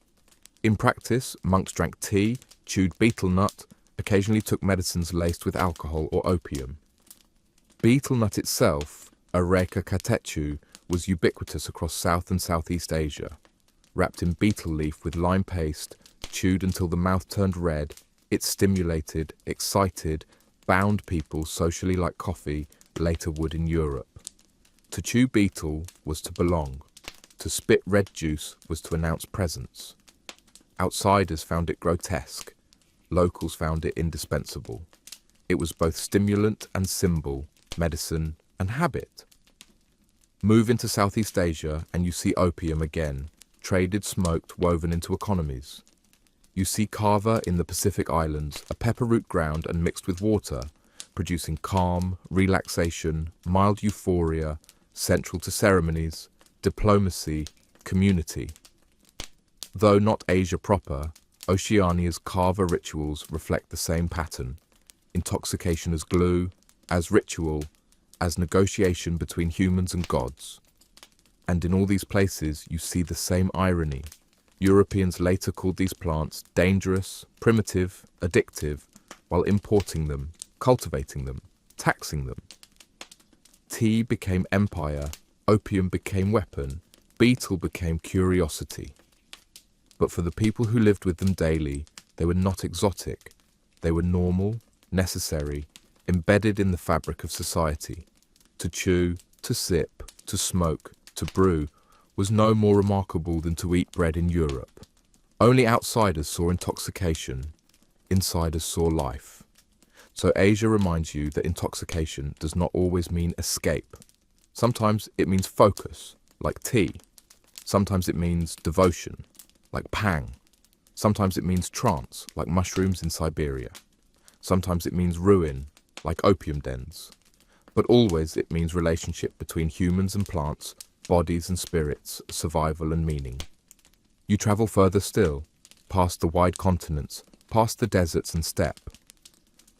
In practice, monks drank tea, chewed betel nut, occasionally took medicines laced with alcohol or opium. Betel nut itself, Areca catechu, was ubiquitous across South and Southeast Asia. Wrapped in betel leaf with lime paste, chewed until the mouth turned red, it stimulated, excited, bound people socially like coffee later would in Europe. To chew betel was to belong. To spit red juice was to announce presence. Outsiders found it grotesque. Locals found it indispensable. It was both stimulant and symbol, medicine and habit. Move into Southeast Asia and you see opium again, traded, smoked, woven into economies. You see kava in the Pacific Islands, a pepperroot ground and mixed with water, producing calm, relaxation, mild euphoria, central to ceremonies, diplomacy, community. Though not Asia proper, Oceania's kava rituals reflect the same pattern. Intoxication as glue, as ritual, as negotiation between humans and gods. And in all these places you see the same irony. Europeans later called these plants dangerous, primitive, addictive, while importing them, cultivating them, taxing them. Tea became empire, opium became weapon, betel became curiosity. But for the people who lived with them daily, they were not exotic. They were normal, necessary, embedded in the fabric of society. To chew, to sip, to smoke, to brew was no more remarkable than to eat bread in Europe. Only outsiders saw intoxication. Insiders saw life. So Asia reminds you that intoxication does not always mean escape. Sometimes it means focus, like tea. Sometimes it means devotion, like pang. Sometimes it means trance, like mushrooms in Siberia. Sometimes it means ruin, like opium dens. But always it means relationship between humans and plants, bodies and spirits, survival and meaning. You travel further still, past the wide continents, past the deserts and steppe.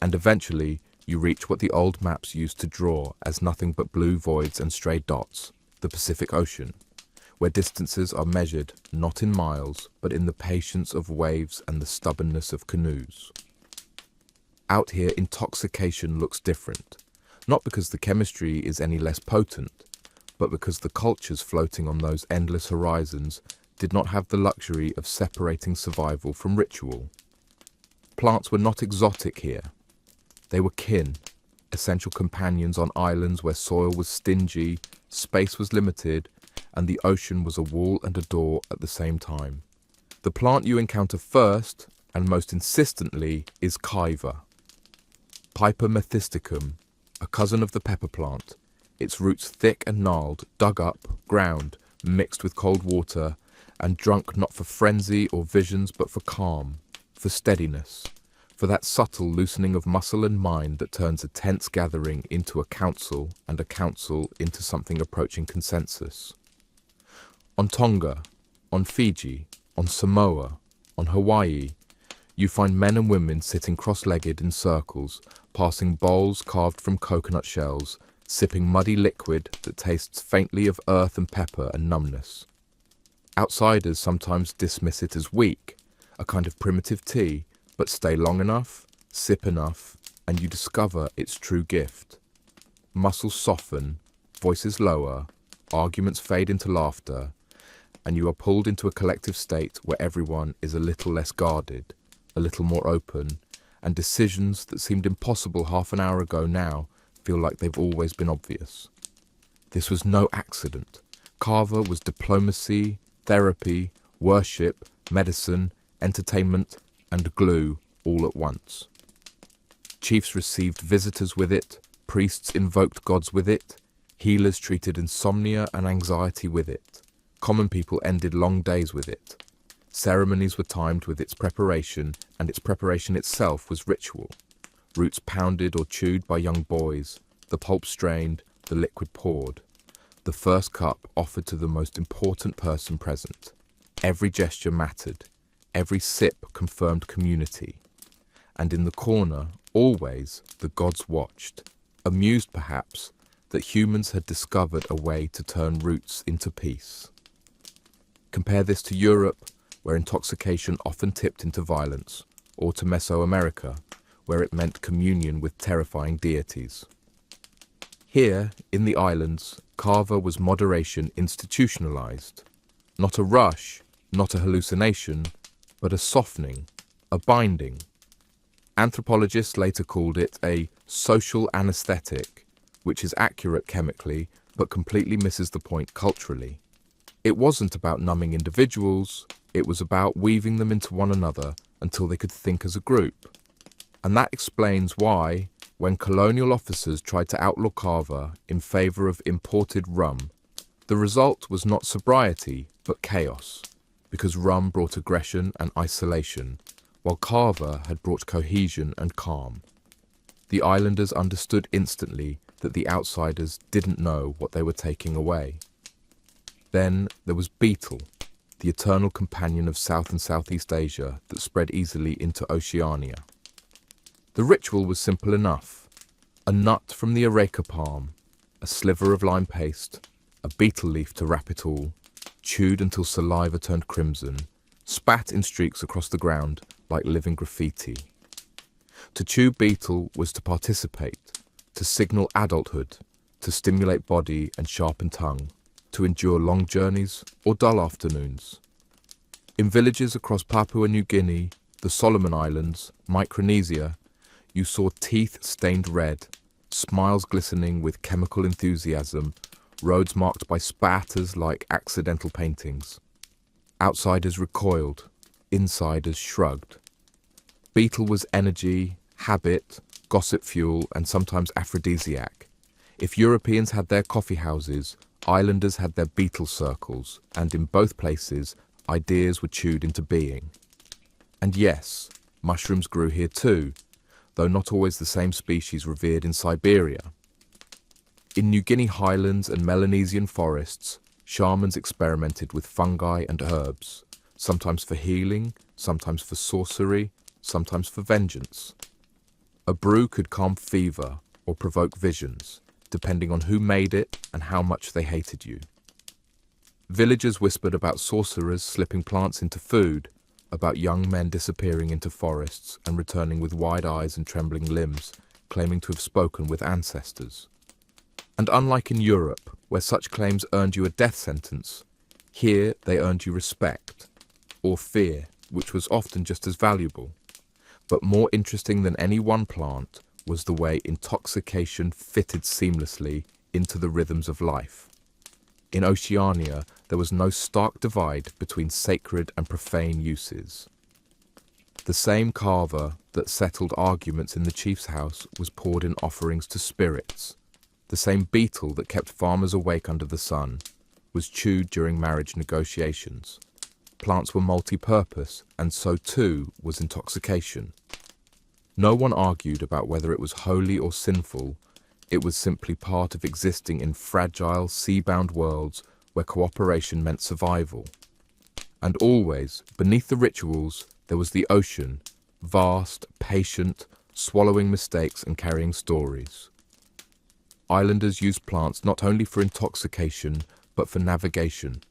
And eventually you reach what the old maps used to draw as nothing but blue voids and stray dots, the Pacific Ocean, where distances are measured not in miles, but in the patience of waves and the stubbornness of canoes. Out here, intoxication looks different, not because the chemistry is any less potent, but because the cultures floating on those endless horizons did not have the luxury of separating survival from ritual. Plants were not exotic here. They were kin, essential companions on islands where soil was stingy, space was limited, and the ocean was a wall and a door at the same time. The plant you encounter first, and most insistently, is kaiva. Piper methisticum, a cousin of the pepper plant, its roots thick and gnarled, dug up, ground, mixed with cold water, and drunk not for frenzy or visions but for calm, for steadiness, for that subtle loosening of muscle and mind that turns a tense gathering into a council and a council into something approaching consensus. On Tonga, on Fiji, on Samoa, on Hawaii, you find men and women sitting cross-legged in circles, passing bowls carved from coconut shells, sipping muddy liquid that tastes faintly of earth and pepper and numbness. Outsiders sometimes dismiss it as weak, a kind of primitive tea, but stay long enough, sip enough, and you discover its true gift. Muscles soften, voices lower, arguments fade into laughter, and you are pulled into a collective state where everyone is a little less guarded, a little more open, and decisions that seemed impossible half an hour ago now feel like they've always been obvious. This was no accident. Kava was diplomacy, therapy, worship, medicine, entertainment, and glue all at once. Chiefs received visitors with it, priests invoked gods with it, healers treated insomnia and anxiety with it, common people ended long days with it. Ceremonies were timed with its preparation, and its preparation itself was ritual. Roots pounded or chewed by young boys, the pulp strained, the liquid poured. The first cup offered to the most important person present. Every gesture mattered. Every sip confirmed community. and in the corner, always, the gods watched, amused perhaps that humans had discovered a way to turn roots into peace. Compare this to Europe, where intoxication often tipped into violence, or to Mesoamerica, where it meant communion with terrifying deities. Here, in the islands, kava was moderation institutionalized. Not a rush, not a hallucination, but a softening, a binding. Anthropologists later called it a social anesthetic, which is accurate chemically, but completely misses the point culturally. It wasn't about numbing individuals, it was about weaving them into one another until they could think as a group. And that explains why, when colonial officers tried to outlaw kava in favor of imported rum, the result was not sobriety, but chaos, because rum brought aggression and isolation, while kava had brought cohesion and calm. The islanders understood instantly that the outsiders didn't know what they were taking away. Then there was betel, the eternal companion of South and Southeast Asia that spread easily into Oceania. The ritual was simple enough. A nut from the areca palm, a sliver of lime paste, a betel leaf to wrap it all, chewed until saliva turned crimson, spat in streaks across the ground like living graffiti. To chew betel was to participate, to signal adulthood, to stimulate body and sharpen tongue, to endure long journeys or dull afternoons. In villages across Papua New Guinea, the Solomon Islands, Micronesia, you saw teeth stained red, smiles glistening with chemical enthusiasm, roads marked by spatters like accidental paintings. Outsiders recoiled, insiders shrugged. Betel was energy, habit, gossip fuel, and sometimes aphrodisiac. If Europeans had their coffee houses, islanders had their betel circles, and in both places, ideas were chewed into being. And yes, mushrooms grew here too, though not always the same species revered in Siberia. In New Guinea highlands and Melanesian forests, shamans experimented with fungi and herbs, sometimes for healing, sometimes for sorcery, sometimes for vengeance. A brew could calm fever or provoke visions, depending on who made it and how much they hated you. Villagers whispered about sorcerers slipping plants into food, about young men disappearing into forests and returning with wide eyes and trembling limbs, claiming to have spoken with ancestors. And unlike in Europe, where such claims earned you a death sentence, here they earned you respect, or fear, which was often just as valuable. But more interesting than any one plant was the way intoxication fitted seamlessly into the rhythms of life. In Oceania, there was no stark divide between sacred and profane uses. The same kava that settled arguments in the chief's house was poured in offerings to spirits. The same betel that kept farmers awake under the sun was chewed during marriage negotiations. Plants were multi-purpose, and so too was intoxication. No one argued about whether it was holy or sinful. It was simply part of existing in fragile, sea-bound worlds where cooperation meant survival. And always, beneath the rituals, there was the ocean, vast, patient, swallowing mistakes and carrying stories. Islanders used plants not only for intoxication, but for navigation.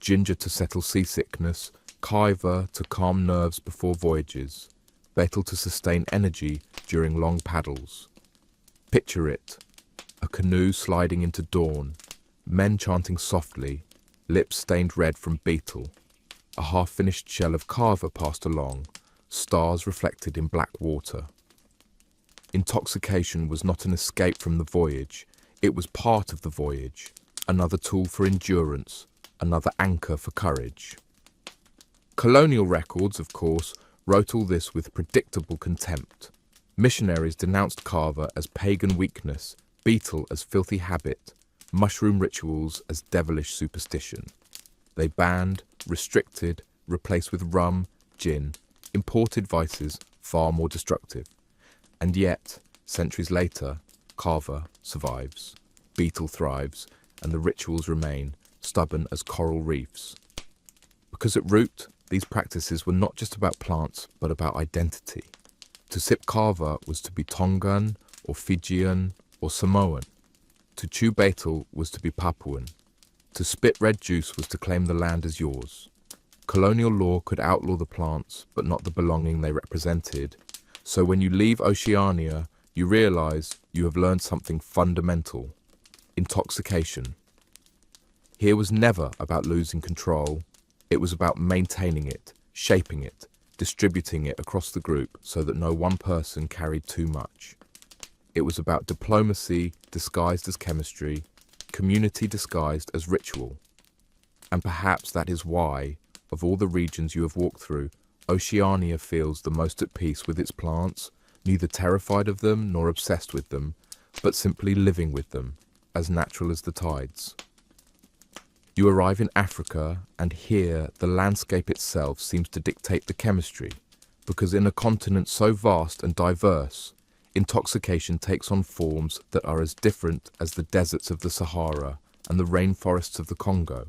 Ginger to settle seasickness, kaiva to calm nerves before voyages, betel to sustain energy during long paddles. Picture it, a canoe sliding into dawn, men chanting softly, lips stained red from betel, a half-finished shell of kava passed along, stars reflected in black water. Intoxication was not an escape from the voyage, it was part of the voyage, another tool for endurance, another anchor for courage. Colonial records, of course, wrote all this with predictable contempt. Missionaries denounced kava as pagan weakness, betel as filthy habit, mushroom rituals as devilish superstition. They banned, restricted, replaced with rum, gin, imported vices far more destructive. And yet, centuries later, kava survives, betel thrives, and the rituals remain, stubborn as coral reefs. Because at root, these practices were not just about plants, but about identity. To sip kava was to be Tongan or Fijian or Samoan. To chew betel was to be Papuan. To spit red juice was to claim the land as yours. Colonial law could outlaw the plants, but not the belonging they represented. So when you leave Oceania, you realize you have learned something fundamental: intoxication. Here was never about losing control. It was about maintaining it, shaping it, distributing it across the group so that no one person carried too much. It was about diplomacy disguised as chemistry, community disguised as ritual. And perhaps that is why, of all the regions you have walked through, Oceania feels the most at peace with its plants, neither terrified of them nor obsessed with them, but simply living with them, as natural as the tides. You arrive in Africa, and here the landscape itself seems to dictate the chemistry, because in a continent so vast and diverse, intoxication takes on forms that are as different as the deserts of the Sahara and the rainforests of the Congo,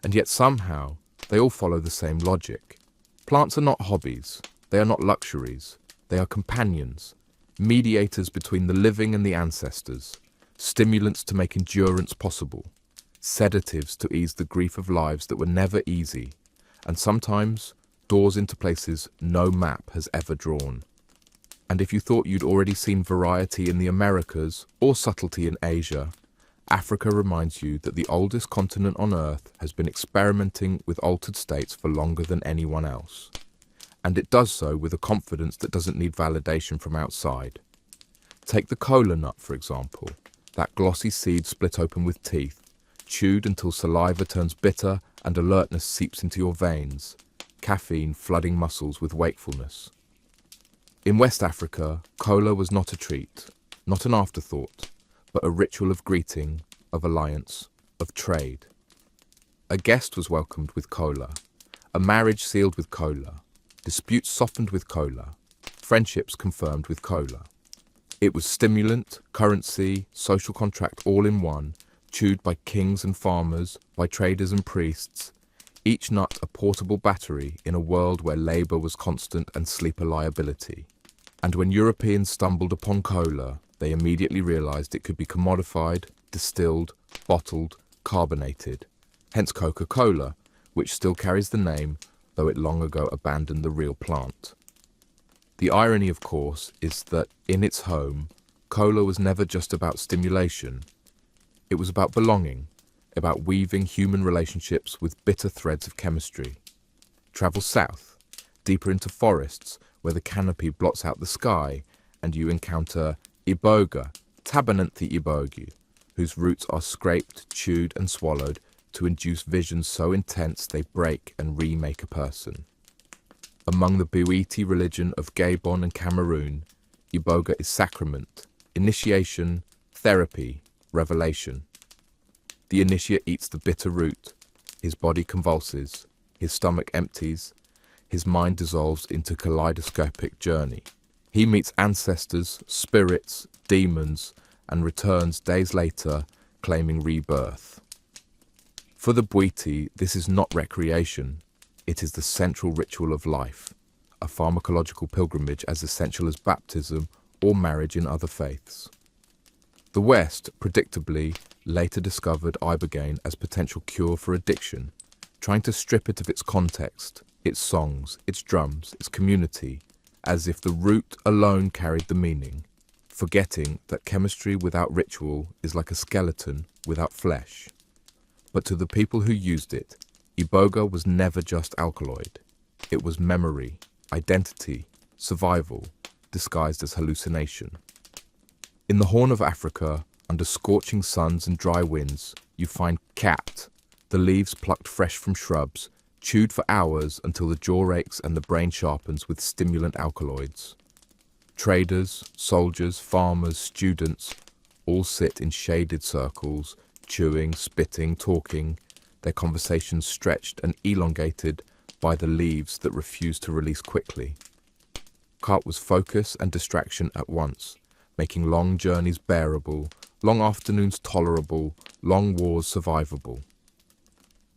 and yet somehow they all follow the same logic. Plants are not hobbies, they are not luxuries, they are companions, mediators between the living and the ancestors, stimulants to make endurance possible, sedatives to ease the grief of lives that were never easy, and sometimes doors into places no map has ever drawn. And if you thought you'd already seen variety in the Americas or subtlety in Asia, Africa reminds you that the oldest continent on Earth has been experimenting with altered states for longer than anyone else. And it does so with a confidence that doesn't need validation from outside. Take the cola nut, for example, that glossy seed split open with teeth, chewed until saliva turns bitter and alertness seeps into your veins, caffeine flooding muscles with wakefulness. In West Africa, cola was not a treat, not an afterthought, but a ritual of greeting, of alliance, of trade. A guest was welcomed with cola, a marriage sealed with cola, disputes softened with cola, friendships confirmed with cola. It was stimulant, currency, social contract all in one, chewed by kings and farmers, by traders and priests, each nut a portable battery in a world where labour was constant and sleep a liability. And when Europeans stumbled upon cola, they immediately realised it could be commodified, distilled, bottled, carbonated. Hence Coca-Cola, which still carries the name, though it long ago abandoned the real plant. The irony, of course, is that in its home, cola was never just about stimulation. It was about belonging, about weaving human relationships with bitter threads of chemistry. Travel south, deeper into forests, where the canopy blots out the sky, and you encounter iboga, Tabananthe ibogu, whose roots are scraped, chewed and swallowed to induce visions so intense they break and remake a person. Among the Bwiti religion of Gabon and Cameroon, iboga is sacrament, initiation, therapy, revelation. The initiate eats the bitter root, his body convulses, his stomach empties, his mind dissolves into kaleidoscopic journey. He meets ancestors, spirits, demons, and returns days later, claiming rebirth. For the Bwiti, this is not recreation. It is the central ritual of life, a pharmacological pilgrimage as essential as baptism or marriage in other faiths. The West, predictably, later discovered ibogaine as potential cure for addiction, trying to strip it of its context, its songs, its drums, its community, as if the root alone carried the meaning, forgetting that chemistry without ritual is like a skeleton without flesh. But to the people who used it, iboga was never just alkaloid. It was memory, identity, survival, disguised as hallucination. In the Horn of Africa, under scorching suns and dry winds, you find cat, the leaves plucked fresh from shrubs, chewed for hours until the jaw aches and the brain sharpens with stimulant alkaloids. Traders, soldiers, farmers, students all sit in shaded circles, chewing, spitting, talking, their conversations stretched and elongated by the leaves that refuse to release quickly. Cat was focus and distraction at once, making long journeys bearable, long afternoons tolerable, long wars survivable.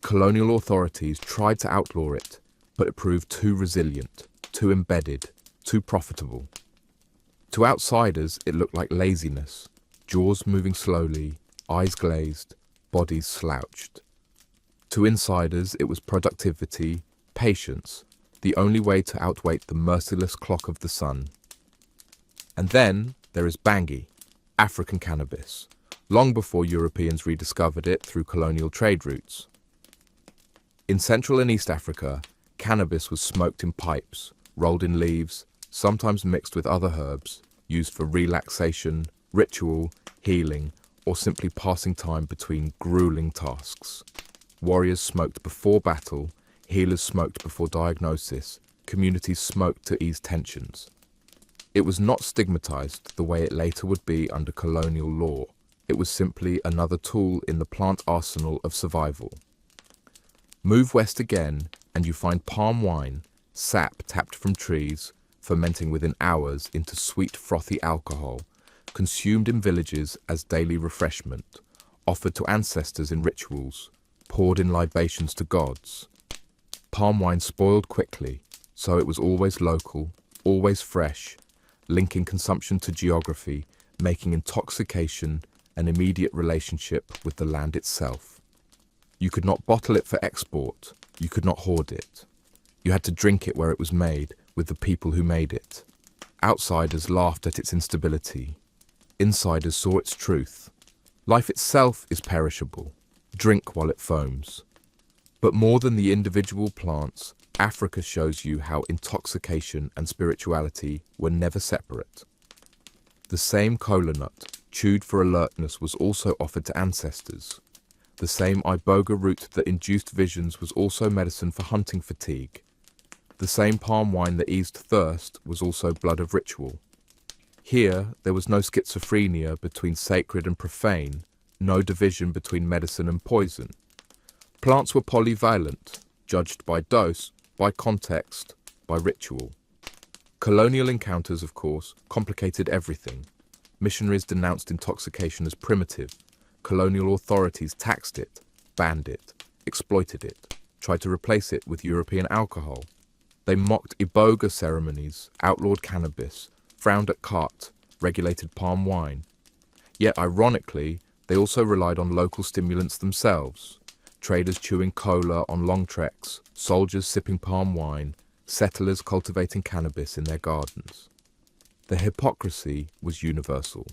Colonial authorities tried to outlaw it, but it proved too resilient, too embedded, too profitable. To outsiders, it looked like laziness, jaws moving slowly, eyes glazed, bodies slouched. To insiders, it was productivity, patience, the only way to outwait the merciless clock of the sun. And then there is Bangi, African cannabis, long before Europeans rediscovered it through colonial trade routes. In Central and East Africa, cannabis was smoked in pipes, rolled in leaves, sometimes mixed with other herbs, used for relaxation, ritual, healing, or simply passing time between grueling tasks. Warriors smoked before battle, healers smoked before diagnosis, communities smoked to ease tensions. It was not stigmatized the way it later would be under colonial law. It was simply another tool in the plant arsenal of survival. Move west again, and you find palm wine, sap tapped from trees, fermenting within hours into sweet, frothy alcohol, consumed in villages as daily refreshment, offered to ancestors in rituals, poured in libations to gods. Palm wine spoiled quickly, so it was always local, always fresh, linking consumption to geography, making intoxication an immediate relationship with the land itself. You could not bottle it for export, you could not hoard it. You had to drink it where it was made, with the people who made it. Outsiders laughed at its instability. Insiders saw its truth. Life itself is perishable. Drink while it foams. But more than the individual plants, Africa shows you how intoxication and spirituality were never separate. The same kola nut, chewed for alertness, was also offered to ancestors. The same iboga root that induced visions was also medicine for hunting fatigue. The same palm wine that eased thirst was also blood of ritual. Here, there was no schizophrenia between sacred and profane, no division between medicine and poison. Plants were polyvalent, judged by dose, by context, by ritual. Colonial encounters, of course, complicated everything. Missionaries denounced intoxication as primitive. Colonial authorities taxed it, banned it, exploited it, tried to replace it with European alcohol. They mocked iboga ceremonies, outlawed cannabis, frowned at khat, regulated palm wine. Yet, ironically, they also relied on local stimulants themselves. Traders chewing cola on long treks, soldiers sipping palm wine, settlers cultivating cannabis in their gardens. The hypocrisy was universal.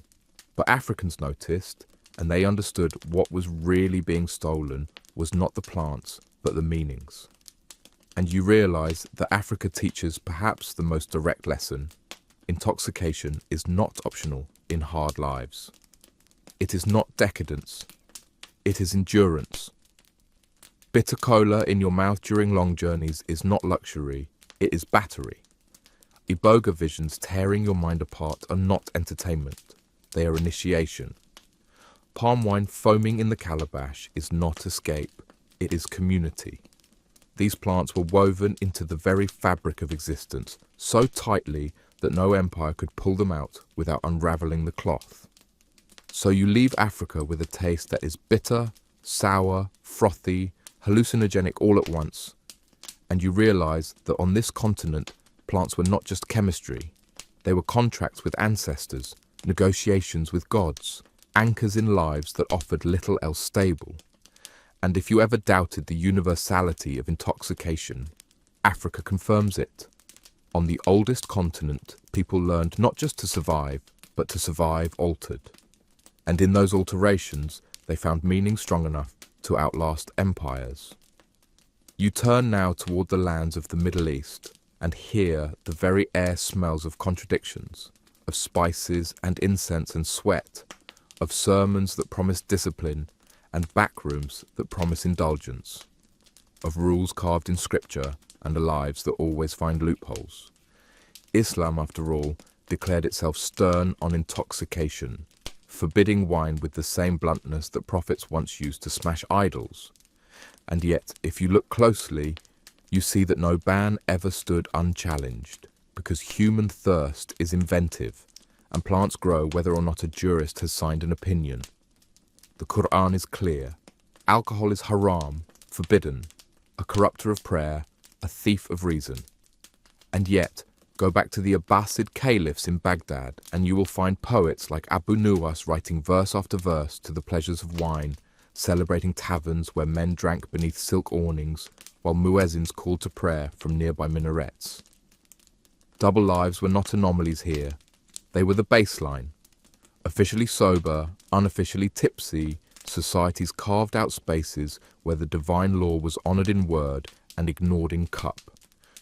But Africans noticed, and they understood what was really being stolen was not the plants, but the meanings. And you realize that Africa teaches perhaps the most direct lesson. Intoxication is not optional in hard lives. It is not decadence. It is endurance. Bitter cola in your mouth during long journeys is not luxury, it is battery. Iboga visions tearing your mind apart are not entertainment, they are initiation. Palm wine foaming in the calabash is not escape, it is community. These plants were woven into the very fabric of existence, so tightly that no empire could pull them out without unraveling the cloth. So you leave Africa with a taste that is bitter, sour, frothy, hallucinogenic all at once, and you realize that on this continent, plants were not just chemistry. They were contracts with ancestors, negotiations with gods, anchors in lives that offered little else stable. And if you ever doubted the universality of intoxication, Africa confirms it. On the oldest continent, people learned not just to survive, but to survive altered. And in those alterations, they found meaning strong enough to outlast empires. You turn now toward the lands of the Middle East, and here the very air smells of contradictions, of spices and incense and sweat, of sermons that promise discipline and backrooms that promise indulgence, of rules carved in scripture and lives that always find loopholes. Islam, after all, declared itself stern on intoxication, forbidding wine with the same bluntness that prophets once used to smash idols. And yet, if you look closely, you see that no ban ever stood unchallenged, because human thirst is inventive, and plants grow whether or not a jurist has signed an opinion. The Quran is clear. Alcohol is haram, forbidden, a corrupter of prayer, a thief of reason. And yet, Go back to the Abbasid caliphs in Baghdad, and you will find poets like Abu Nuwas writing verse after verse to the pleasures of wine, celebrating taverns where men drank beneath silk awnings, while muezzins called to prayer from nearby minarets. Double lives were not anomalies here. They were the baseline. Officially sober, unofficially tipsy, societies carved out spaces where the divine law was honoured in word and ignored in cup.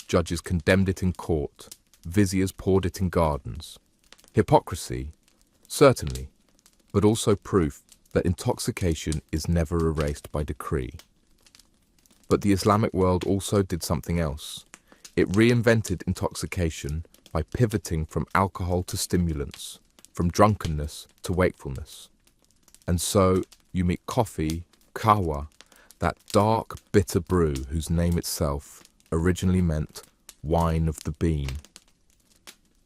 Judges condemned it in court. Viziers poured it in gardens. Hypocrisy? Certainly, but also proof that intoxication is never erased by decree. But the Islamic world also did something else. It reinvented intoxication by pivoting from alcohol to stimulants, from drunkenness to wakefulness. And so you meet coffee, kahwa, that dark, bitter brew whose name itself originally meant wine of the bean.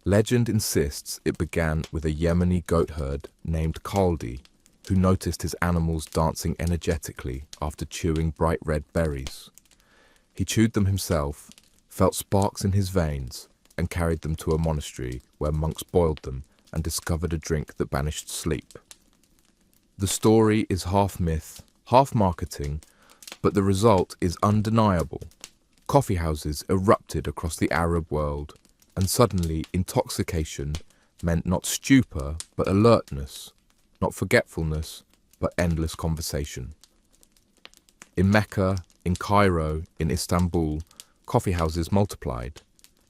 Legend insists it began with a Yemeni goat herd named Khaldi, who noticed his animals dancing energetically after chewing bright red berries. He chewed them himself, felt sparks in his veins, and carried them to a monastery where monks boiled them and discovered a drink that banished sleep. The story is half myth, half marketing, but the result is undeniable. Coffee houses erupted across the Arab world, and suddenly intoxication meant not stupor but alertness, not forgetfulness but endless conversation. In Mecca, in Cairo, in Istanbul, coffee houses multiplied.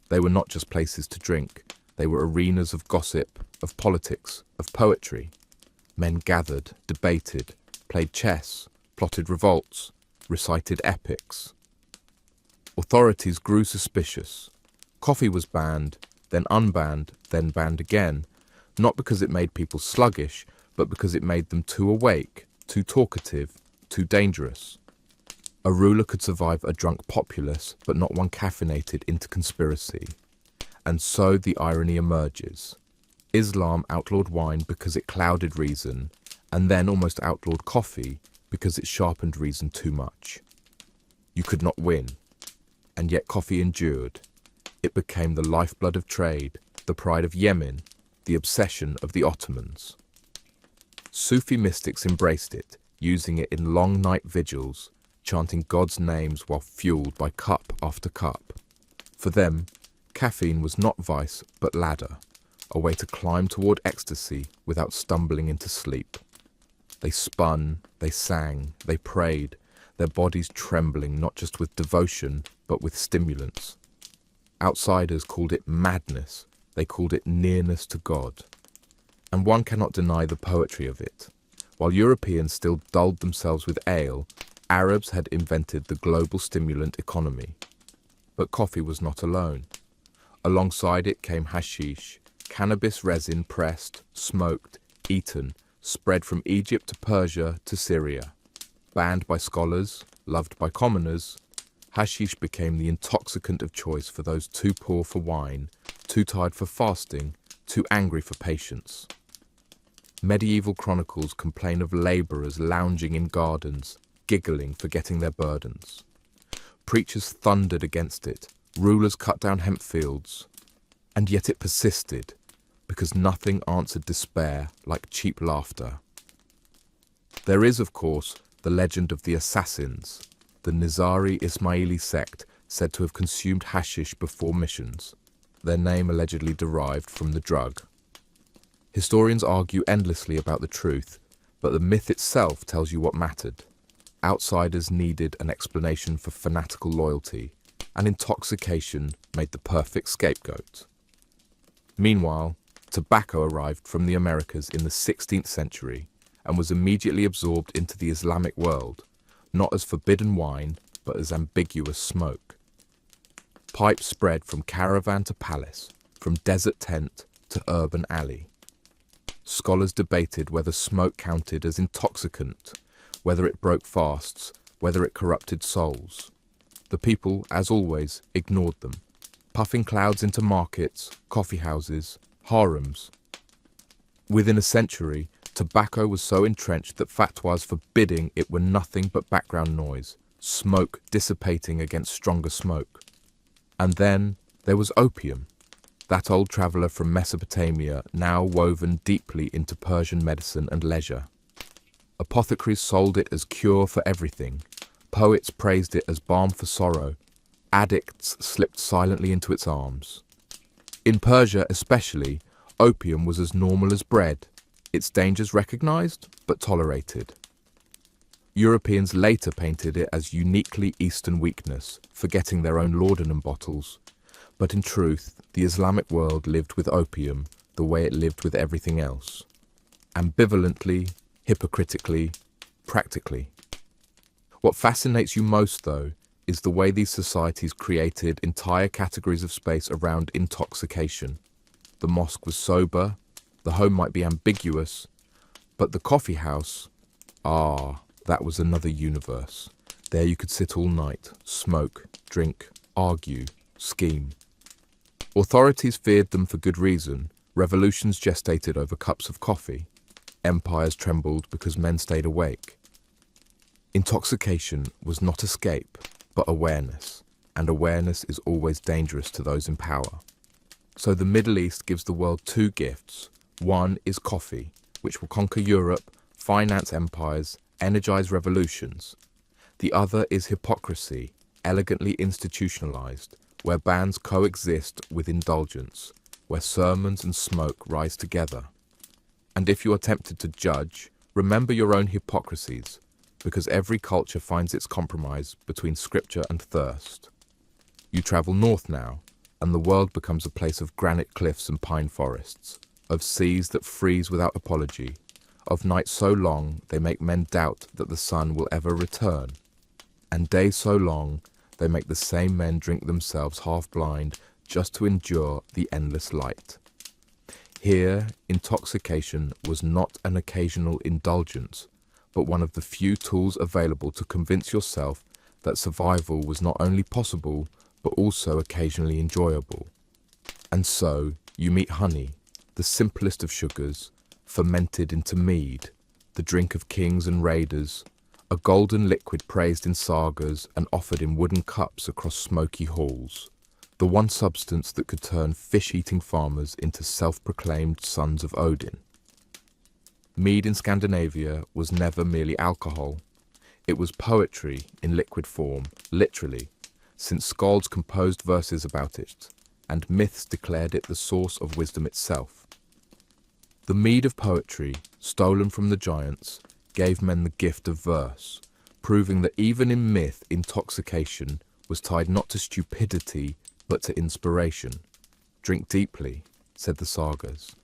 They were not just places to drink, they were arenas of gossip, of politics, of poetry. Men gathered, debated, played chess, plotted revolts, recited epics. Authorities grew suspicious. Coffee was banned, then unbanned, then banned again, not because it made people sluggish, but because it made them too awake, too talkative, too dangerous. A ruler could survive a drunk populace, but not one caffeinated into conspiracy. And so the irony emerges. Islam outlawed wine because it clouded reason, and then almost outlawed coffee because it sharpened reason too much. You could not win, and yet coffee endured. It became the lifeblood of trade, the pride of Yemen, the obsession of the Ottomans. Sufi mystics embraced it, using it in long night vigils, chanting God's names while fueled by cup after cup. For them, caffeine was not vice but ladder, a way to climb toward ecstasy without stumbling into sleep. They spun, they sang, they prayed, their bodies trembling not just with devotion but with stimulants. Outsiders called it madness, they called it nearness to God. And one cannot deny the poetry of it. While Europeans still dulled themselves with ale, Arabs had invented the global stimulant economy. But coffee was not alone. Alongside it came hashish, cannabis resin pressed, smoked, eaten, spread from Egypt to Persia to Syria. Banned by scholars, loved by commoners, hashish became the intoxicant of choice for those too poor for wine, too tired for fasting, too angry for patience. Medieval chronicles complain of labourers lounging in gardens, giggling, forgetting their burdens. Preachers thundered against it, rulers cut down hemp fields, and yet it persisted, because nothing answered despair like cheap laughter. There is, of course, the legend of the assassins, the Nizari Ismaili sect said to have consumed hashish before missions, their name allegedly derived from the drug. Historians argue endlessly about the truth, but the myth itself tells you what mattered. Outsiders needed an explanation for fanatical loyalty, and intoxication made the perfect scapegoat. Meanwhile, tobacco arrived from the Americas in the 16th century and was immediately absorbed into the Islamic world, not as forbidden wine, but as ambiguous smoke. Pipes spread from caravan to palace, from desert tent to urban alley. Scholars debated whether smoke counted as intoxicant, whether it broke fasts, whether it corrupted souls. The people, as always, ignored them, puffing clouds into markets, coffee houses, harems. Within a century, tobacco was so entrenched that fatwas forbidding it were nothing but background noise, smoke dissipating against stronger smoke. And then there was opium, that old traveller from Mesopotamia now woven deeply into Persian medicine and leisure. Apothecaries sold it as cure for everything. Poets praised it as balm for sorrow. Addicts slipped silently into its arms. In Persia especially, opium was as normal as bread, its dangers recognized but tolerated. Europeans later painted it as uniquely Eastern weakness, forgetting their own laudanum bottles. But in truth, the Islamic world lived with opium the way it lived with everything else. Ambivalently, hypocritically, practically. What fascinates you most, though, is the way these societies created entire categories of space around intoxication. The mosque was sober, the home might be ambiguous, but the coffee house, that was another universe. There you could sit all night, smoke, drink, argue, scheme. Authorities feared them for good reason. Revolutions gestated over cups of coffee. Empires trembled because men stayed awake. Intoxication was not escape, but awareness, and awareness is always dangerous to those in power. So the Middle East gives the world two gifts. One is coffee, which will conquer Europe, finance empires, energize revolutions. The other is hypocrisy, elegantly institutionalized, where bans coexist with indulgence, where sermons and smoke rise together. And if you are tempted to judge, remember your own hypocrisies, because every culture finds its compromise between scripture and thirst. You travel north now, and the world becomes a place of granite cliffs and pine forests, of seas that freeze without apology, of nights so long they make men doubt that the sun will ever return, and days so long they make the same men drink themselves half-blind just to endure the endless light. Here, intoxication was not an occasional indulgence, but one of the few tools available to convince yourself that survival was not only possible, but also occasionally enjoyable. And so, you meet honey, the simplest of sugars, fermented into mead, the drink of kings and raiders, a golden liquid praised in sagas and offered in wooden cups across smoky halls, the one substance that could turn fish-eating farmers into self-proclaimed sons of Odin. Mead in Scandinavia was never merely alcohol. It was poetry in liquid form, literally, since skalds composed verses about it, and myths declared it the source of wisdom itself. The mead of poetry, stolen from the giants, gave men the gift of verse, proving that even in myth, intoxication was tied not to stupidity, but to inspiration. Drink deeply, said the sagas,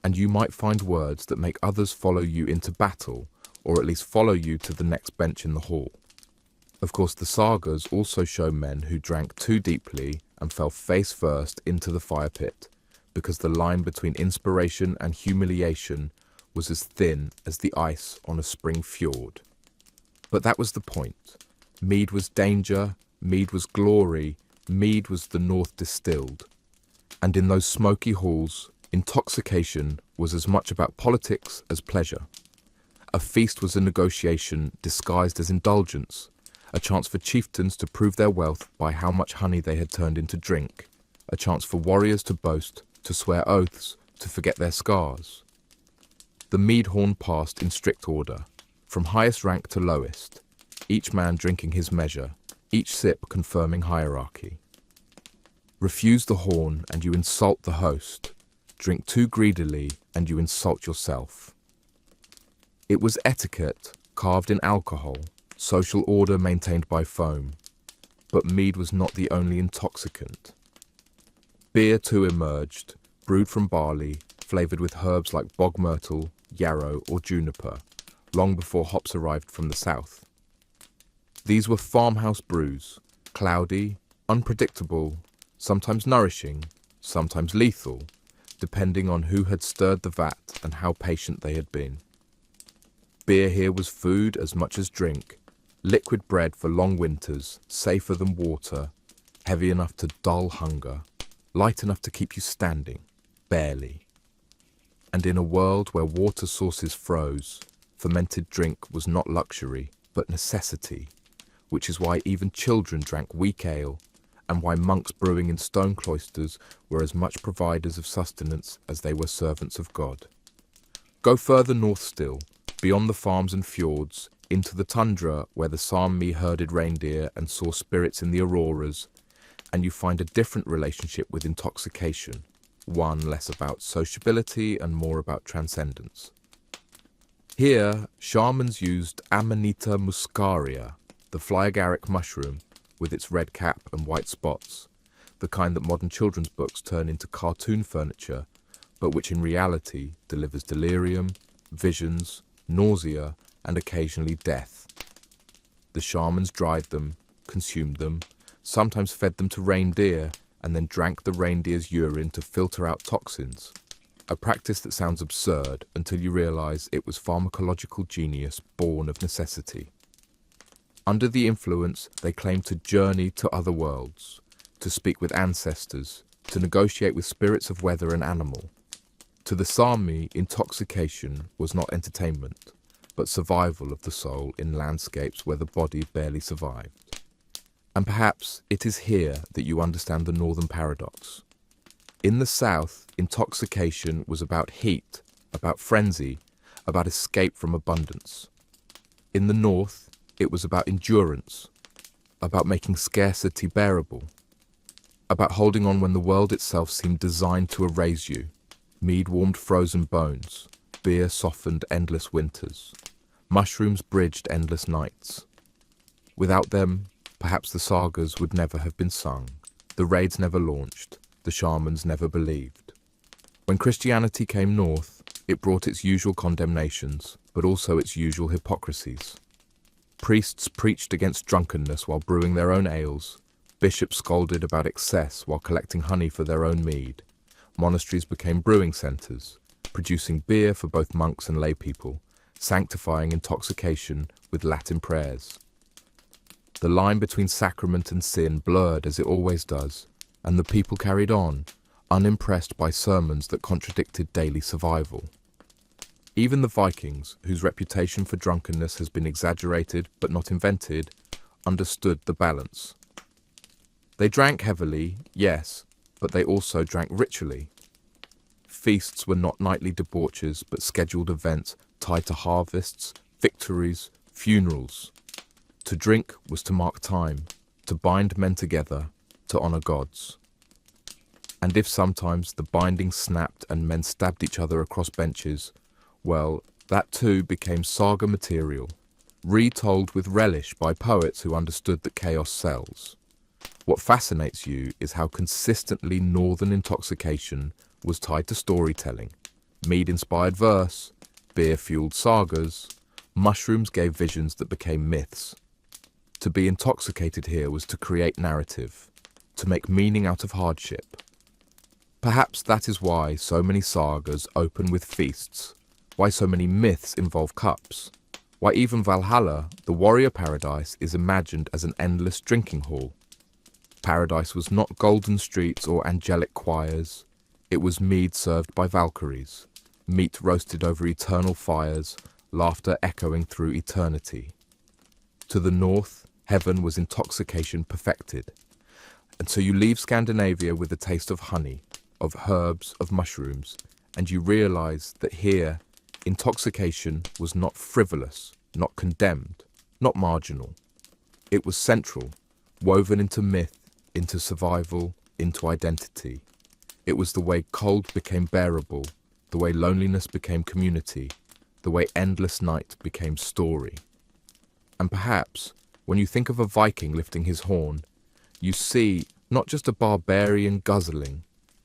and you might find words that make others follow you into battle, or at least follow you to the next bench in the hall. Of course, the sagas also show men who drank too deeply and fell face first into the fire pit, because the line between inspiration and humiliation was as thin as the ice on a spring fjord. But that was the point. Mead was danger, mead was glory, mead was the North distilled. And in those smoky halls, intoxication was as much about politics as pleasure. A feast was a negotiation disguised as indulgence, a chance for chieftains to prove their wealth by how much honey they had turned into drink, a chance for warriors to boast, to swear oaths, to forget their scars. The mead horn passed in strict order, from highest rank to lowest, each man drinking his measure, each sip confirming hierarchy. Refuse the horn and you insult the host. Drink too greedily and you insult yourself. It was etiquette carved in alcohol, social order maintained by foam. But mead was not the only intoxicant. Beer too emerged, brewed from barley, flavoured with herbs like bog myrtle, yarrow or juniper, long before hops arrived from the south. These were farmhouse brews, cloudy, unpredictable, sometimes nourishing, sometimes lethal, depending on who had stirred the vat and how patient they had been. Beer here was food as much as drink, liquid bread for long winters, safer than water, heavy enough to dull hunger, light enough to keep you standing, barely. And in a world where water sources froze, fermented drink was not luxury, but necessity, which is why even children drank weak ale, and why monks brewing in stone cloisters were as much providers of sustenance as they were servants of God. Go further north still, beyond the farms and fjords, into the tundra where the Sami herded reindeer and saw spirits in the auroras, and you find a different relationship with intoxication, one less about sociability and more about transcendence. Here, shamans used Amanita muscaria, the fly agaric mushroom with its red cap and white spots, the kind that modern children's books turn into cartoon furniture, but which in reality delivers delirium, visions, nausea, and occasionally death. The shamans dried them, consumed them, sometimes fed them to reindeer, and then drank the reindeer's urine to filter out toxins. A practice that sounds absurd until you realize it was pharmacological genius born of necessity. Under the influence, they claimed to journey to other worlds, to speak with ancestors, to negotiate with spirits of weather and animal. To the Sami, intoxication was not entertainment, but survival of the soul in landscapes where the body barely survived. And perhaps it is here that you understand the northern paradox. In the south, intoxication was about heat, about frenzy, about escape from abundance. In the north, it was about endurance, about making scarcity bearable, about holding on when the world itself seemed designed to erase you. Mead warmed frozen bones, beer softened endless winters, mushrooms bridged endless nights. Without them, perhaps the sagas would never have been sung, the raids never launched, the shamans never believed. When Christianity came north, it brought its usual condemnations, but also its usual hypocrisies. Priests preached against drunkenness while brewing their own ales, bishops scolded about excess while collecting honey for their own mead. Monasteries became brewing centres, producing beer for both monks and laypeople, sanctifying intoxication with Latin prayers. The line between sacrament and sin blurred as it always does, and the people carried on, unimpressed by sermons that contradicted daily survival. Even the Vikings, whose reputation for drunkenness has been exaggerated but not invented, understood the balance. They drank heavily, yes, but they also drank ritually. Feasts were not nightly debauches, but scheduled events tied to harvests, victories, funerals. To drink was to mark time, to bind men together, to honour gods. And if sometimes the binding snapped and men stabbed each other across benches, well, that too became saga material, retold with relish by poets who understood that chaos sells. What fascinates you is how consistently northern intoxication was tied to storytelling. Mead-inspired verse, beer-fueled sagas, mushrooms gave visions that became myths. To be intoxicated here was to create narrative, to make meaning out of hardship. Perhaps that is why so many sagas open with feasts, why so many myths involve cups, why even Valhalla, the warrior paradise, is imagined as an endless drinking hall. Paradise was not golden streets or angelic choirs. It was mead served by Valkyries, meat roasted over eternal fires, laughter echoing through eternity. To the north, heaven was intoxication perfected. And so you leave Scandinavia with a taste of honey, of herbs, of mushrooms, and you realize that here, intoxication was not frivolous, not condemned, not marginal. It was central, woven into myth, into survival, into identity. It was the way cold became bearable, the way loneliness became community, the way endless night became story. And perhaps, when you think of a Viking lifting his horn, you see not just a barbarian guzzling,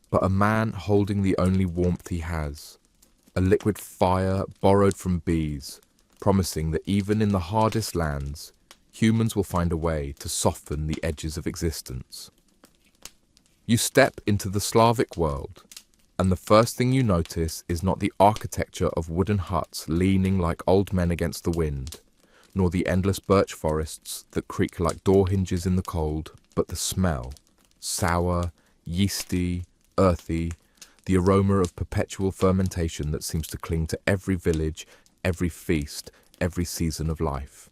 but a man holding the only warmth he has, a liquid fire borrowed from bees, promising that even in the hardest lands, humans will find a way to soften the edges of existence. You step into the Slavic world, and the first thing you notice is not the architecture of wooden huts leaning like old men against the wind, nor the endless birch forests that creak like door hinges in the cold, but the smell, sour, yeasty, earthy, the aroma of perpetual fermentation that seems to cling to every village, every feast, every season of life.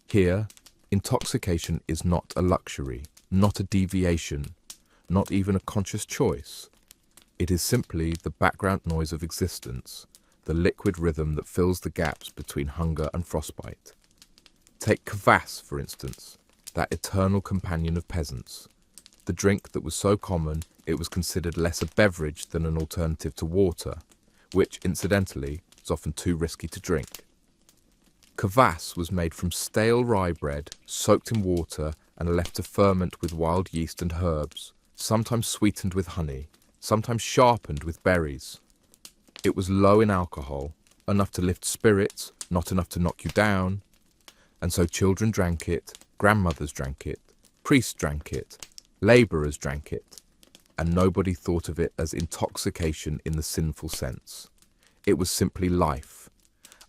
Here, intoxication is not a luxury, not a deviation, not even a conscious choice. It is simply the background noise of existence, the liquid rhythm that fills the gaps between hunger and frostbite. Take kvass, for instance, that eternal companion of peasants, the drink that was so common it was considered less a beverage than an alternative to water, which, incidentally, is often too risky to drink. Kvass was made from stale rye bread, soaked in water and left to ferment with wild yeast and herbs, sometimes sweetened with honey, sometimes sharpened with berries. It was low in alcohol, enough to lift spirits, not enough to knock you down, and so children drank it, grandmothers drank it, priests drank it, labourers drank it, and nobody thought of it as intoxication in the sinful sense. It was simply life,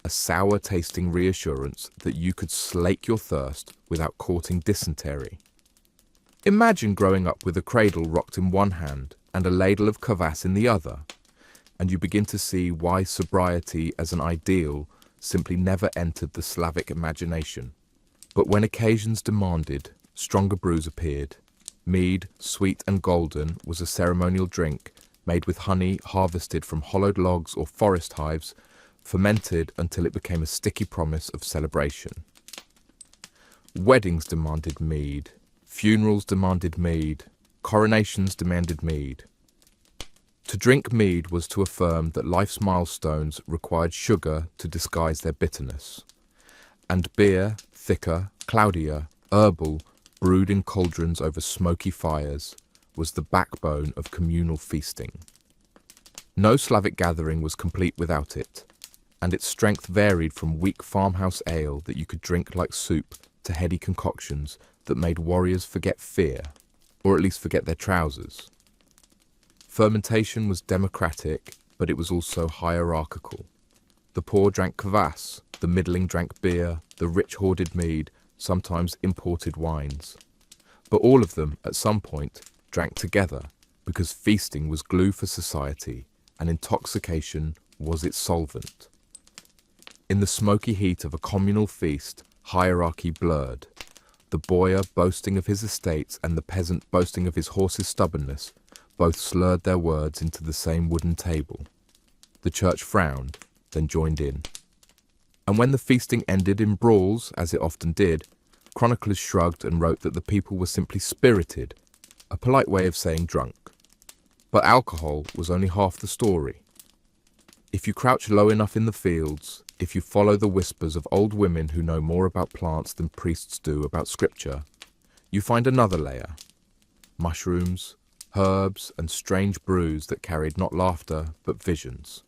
a sour-tasting reassurance that you could slake your thirst without courting dysentery. Imagine growing up with a cradle rocked in one hand and a ladle of kvass in the other, and you begin to see why sobriety as an ideal simply never entered the Slavic imagination. But when occasions demanded, stronger brews appeared. Mead, sweet and golden, was a ceremonial drink made with honey harvested from hollowed logs or forest hives, fermented until it became a sticky promise of celebration. Weddings demanded mead, funerals demanded mead, coronations demanded mead. To drink mead was to affirm that life's milestones required sugar to disguise their bitterness. And beer, thicker, cloudier, herbal, brewed in cauldrons over smoky fires, was the backbone of communal feasting. No Slavic gathering was complete without it, and its strength varied from weak farmhouse ale that you could drink like soup to heady concoctions that made warriors forget fear, or at least forget their trousers. Fermentation was democratic, but it was also hierarchical. The poor drank kvass, the middling drank beer, the rich hoarded mead, sometimes imported wines. But all of them, at some point, drank together, because feasting was glue for society, and intoxication was its solvent. In the smoky heat of a communal feast, hierarchy blurred. The boyar boasting of his estates and the peasant boasting of his horse's stubbornness both slurred their words into the same wooden table. The church frowned, then joined in. And when the feasting ended in brawls, as it often did, chroniclers shrugged and wrote that the people were simply spirited, a polite way of saying drunk. But alcohol was only half the story. If you crouch low enough in the fields, if you follow the whispers of old women who know more about plants than priests do about scripture, you find another layer. Mushrooms, herbs, and strange brews that carried not laughter, but visions.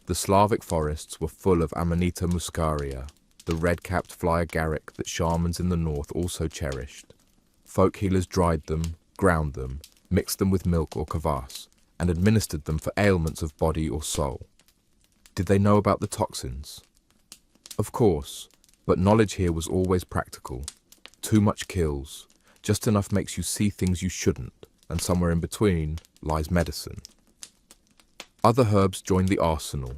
The Slavic forests were full of Amanita muscaria, the red-capped fly agaric that shamans in the north also cherished. Folk healers dried them, ground them, mixed them with milk or kvass, and administered them for ailments of body or soul. Did they know about the toxins? Of course, but knowledge here was always practical. Too much kills, just enough makes you see things you shouldn't, and somewhere in between lies medicine. Other herbs joined the arsenal.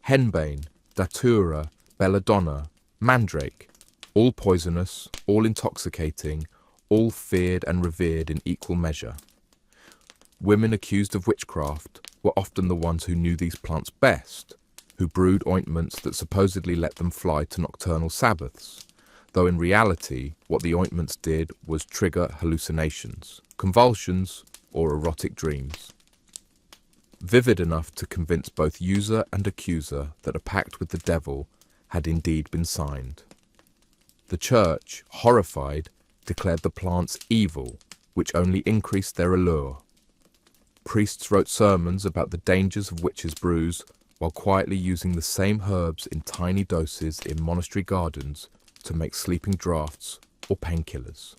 Henbane, datura, belladonna, mandrake, all poisonous, all intoxicating, all feared and revered in equal measure. Women accused of witchcraft were often the ones who knew these plants best, who brewed ointments that supposedly let them fly to nocturnal Sabbaths, though in reality what the ointments did was trigger hallucinations, convulsions, or erotic dreams. Vivid enough to convince both user and accuser that a pact with the devil had indeed been signed. The church, horrified, declared the plants evil, which only increased their allure. Priests wrote sermons about the dangers of witches' brews while quietly using the same herbs in tiny doses in monastery gardens to make sleeping draughts or painkillers.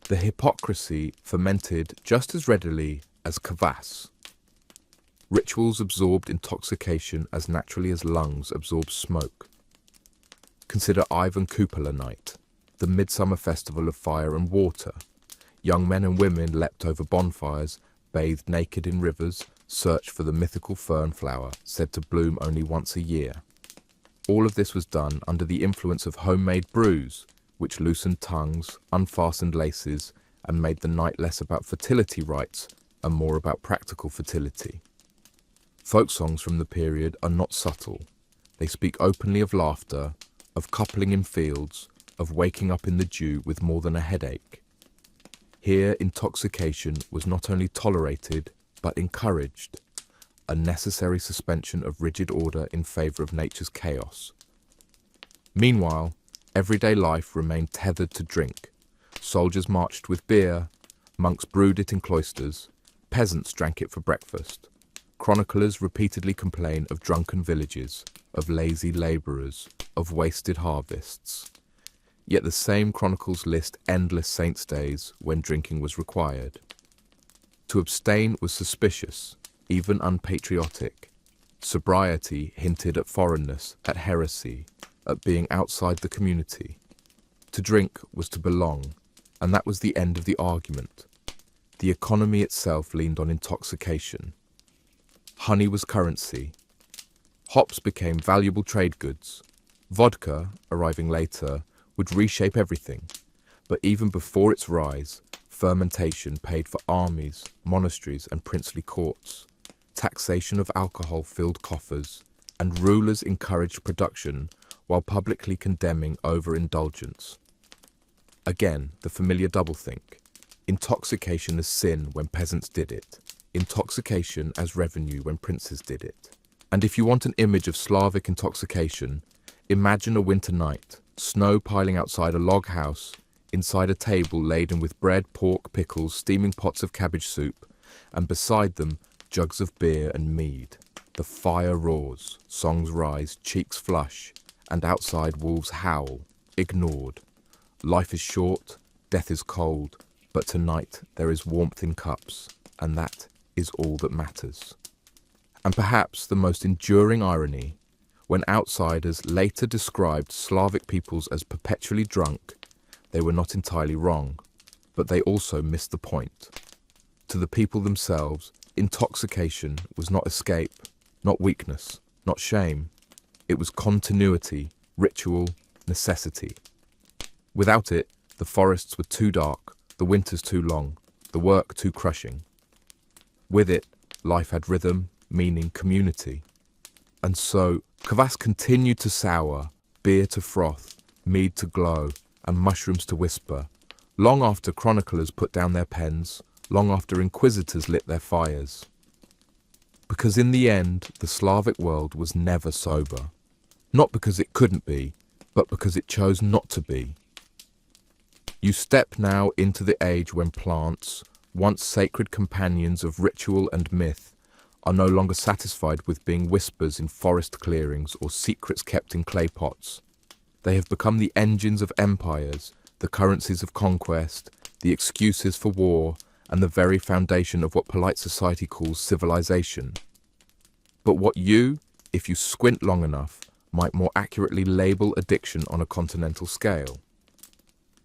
The hypocrisy fermented just as readily as kvass. Rituals absorbed intoxication as naturally as lungs absorb smoke. Consider Ivan Kupala Night, the midsummer festival of fire and water. Young men and women leapt over bonfires, bathed naked in rivers, searched for the mythical fern flower said to bloom only once a year. All of this was done under the influence of homemade brews, which loosened tongues, unfastened laces, and made the night less about fertility rites and more about practical fertility. Folk songs from the period are not subtle. They speak openly of laughter, of coupling in fields, of waking up in the dew with more than a headache. Here, intoxication was not only tolerated, but encouraged, a necessary suspension of rigid order in favour of nature's chaos. Meanwhile, everyday life remained tethered to drink. Soldiers marched with beer, monks brewed it in cloisters, peasants drank it for breakfast. Chroniclers repeatedly complain of drunken villages, of lazy labourers, of wasted harvests. Yet the same chronicles list endless saints' days when drinking was required. To abstain was suspicious, even unpatriotic. Sobriety hinted at foreignness, at heresy, at being outside the community. To drink was to belong, and that was the end of the argument. The economy itself leaned on intoxication. Honey was currency. Hops became valuable trade goods. Vodka, arriving later, would reshape everything. But even before its rise, fermentation paid for armies, monasteries, and princely courts. Taxation of alcohol filled coffers, and rulers encouraged production while publicly condemning overindulgence. Again, the familiar doublethink. Intoxication as sin when peasants did it. Intoxication as revenue when princes did it. And if you want an image of Slavic intoxication, imagine a winter night, snow piling outside a log house, inside a table laden with bread, pork, pickles, steaming pots of cabbage soup, and beside them jugs of beer and mead. The fire roars, songs rise, cheeks flush, and outside wolves howl, ignored. Life is short, death is cold, but tonight there is warmth in cups, and that is all that matters. And perhaps the most enduring irony, when outsiders later described Slavic peoples as perpetually drunk, they were not entirely wrong, but they also missed the point. To the people themselves, intoxication was not escape, not weakness, not shame. It was continuity, ritual, necessity. Without it, the forests were too dark, the winters too long, the work too crushing. With it, life had rhythm, meaning, community. And so, kvass continued to sour, beer to froth, mead to glow, and mushrooms to whisper, long after chroniclers put down their pens, long after inquisitors lit their fires. Because in the end, the Slavic world was never sober. Not because it couldn't be, but because it chose not to be. You step now into the age when plants, once sacred companions of ritual and myth, are no longer satisfied with being whispers in forest clearings or secrets kept in clay pots. They have become the engines of empires, the currencies of conquest, the excuses for war, and the very foundation of what polite society calls civilization. But what you, if you squint long enough, might more accurately label addiction on a continental scale.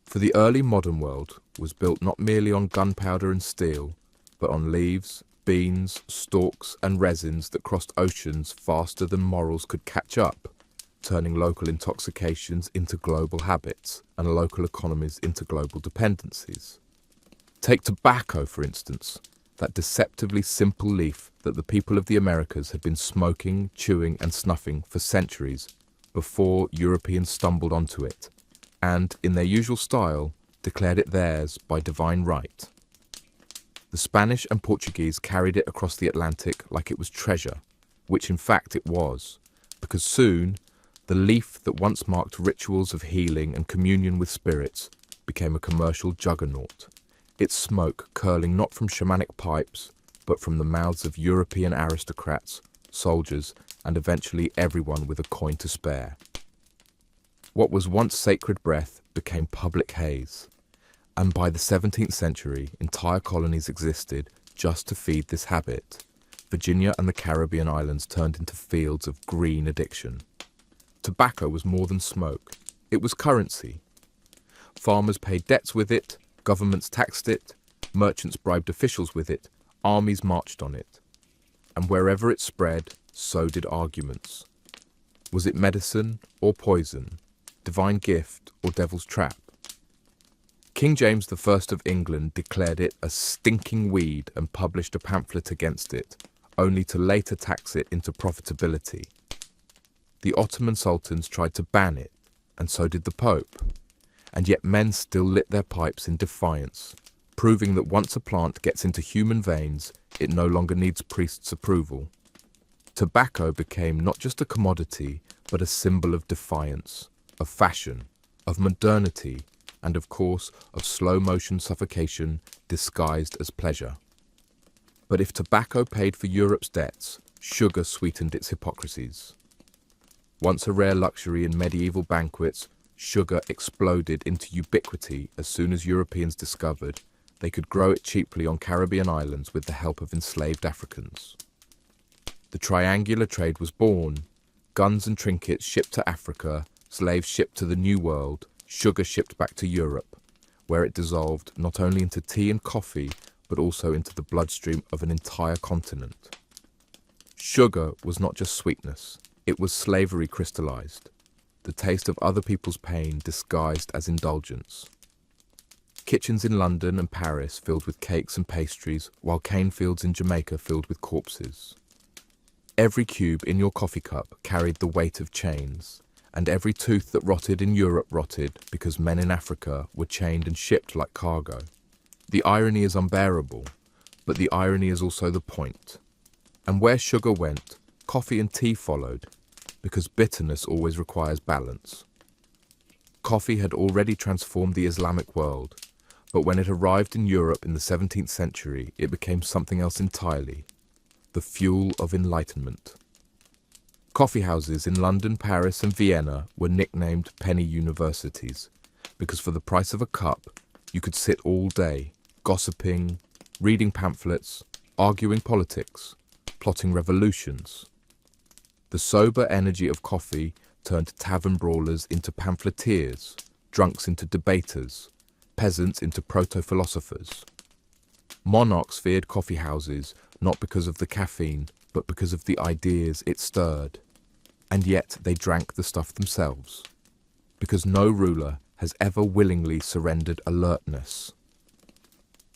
For the early modern world was built not merely on gunpowder and steel, but on leaves, beans, stalks, and resins that crossed oceans faster than morals could catch up, turning local intoxications into global habits and local economies into global dependencies. Take tobacco, for instance, that deceptively simple leaf that the people of the Americas had been smoking, chewing, and snuffing for centuries before Europeans stumbled onto it, and, in their usual style, declared it theirs by divine right. The Spanish and Portuguese carried it across the Atlantic like it was treasure, which in fact it was, because soon the leaf that once marked rituals of healing and communion with spirits became a commercial juggernaut, its smoke curling not from shamanic pipes, but from the mouths of European aristocrats, soldiers, and eventually everyone with a coin to spare. What was once sacred breath became public haze, and by the 17th century, entire colonies existed just to feed this habit. Virginia and the Caribbean islands turned into fields of green addiction. Tobacco was more than smoke. It was currency. Farmers paid debts with it, governments taxed it, merchants bribed officials with it, armies marched on it. And wherever it spread, so did arguments. Was it medicine or poison, divine gift or devil's trap? King James I of England declared it a stinking weed and published a pamphlet against it, only to later tax it into profitability. The Ottoman sultans tried to ban it, and so did the Pope. And yet men still lit their pipes in defiance, proving that once a plant gets into human veins, it no longer needs priests' approval. Tobacco became not just a commodity, but a symbol of defiance, of fashion, of modernity, and of course, of slow-motion suffocation disguised as pleasure. But if tobacco paid for Europe's debts, sugar sweetened its hypocrisies. Once a rare luxury in medieval banquets, sugar exploded into ubiquity as soon as Europeans discovered they could grow it cheaply on Caribbean islands with the help of enslaved Africans. The triangular trade was born: guns and trinkets shipped to Africa, slaves shipped to the New World, sugar shipped back to Europe, where it dissolved not only into tea and coffee, but also into the bloodstream of an entire continent. Sugar was not just sweetness, it was slavery crystallized, the taste of other people's pain disguised as indulgence. Kitchens in London and Paris filled with cakes and pastries, while cane fields in Jamaica filled with corpses. Every cube in your coffee cup carried the weight of chains, and every tooth that rotted in Europe rotted because men in Africa were chained and shipped like cargo. The irony is unbearable, but the irony is also the point. And where sugar went, coffee and tea followed, because bitterness always requires balance. Coffee had already transformed the Islamic world, but when it arrived in Europe in the 17th century, it became something else entirely: the fuel of enlightenment. Coffee houses in London, Paris, and Vienna were nicknamed penny universities, because for the price of a cup, you could sit all day, gossiping, reading pamphlets, arguing politics, plotting revolutions. The sober energy of coffee turned tavern brawlers into pamphleteers, drunks into debaters, peasants into proto-philosophers. Monarchs feared coffee houses not because of the caffeine, but because of the ideas it stirred. And yet they drank the stuff themselves, because no ruler has ever willingly surrendered alertness.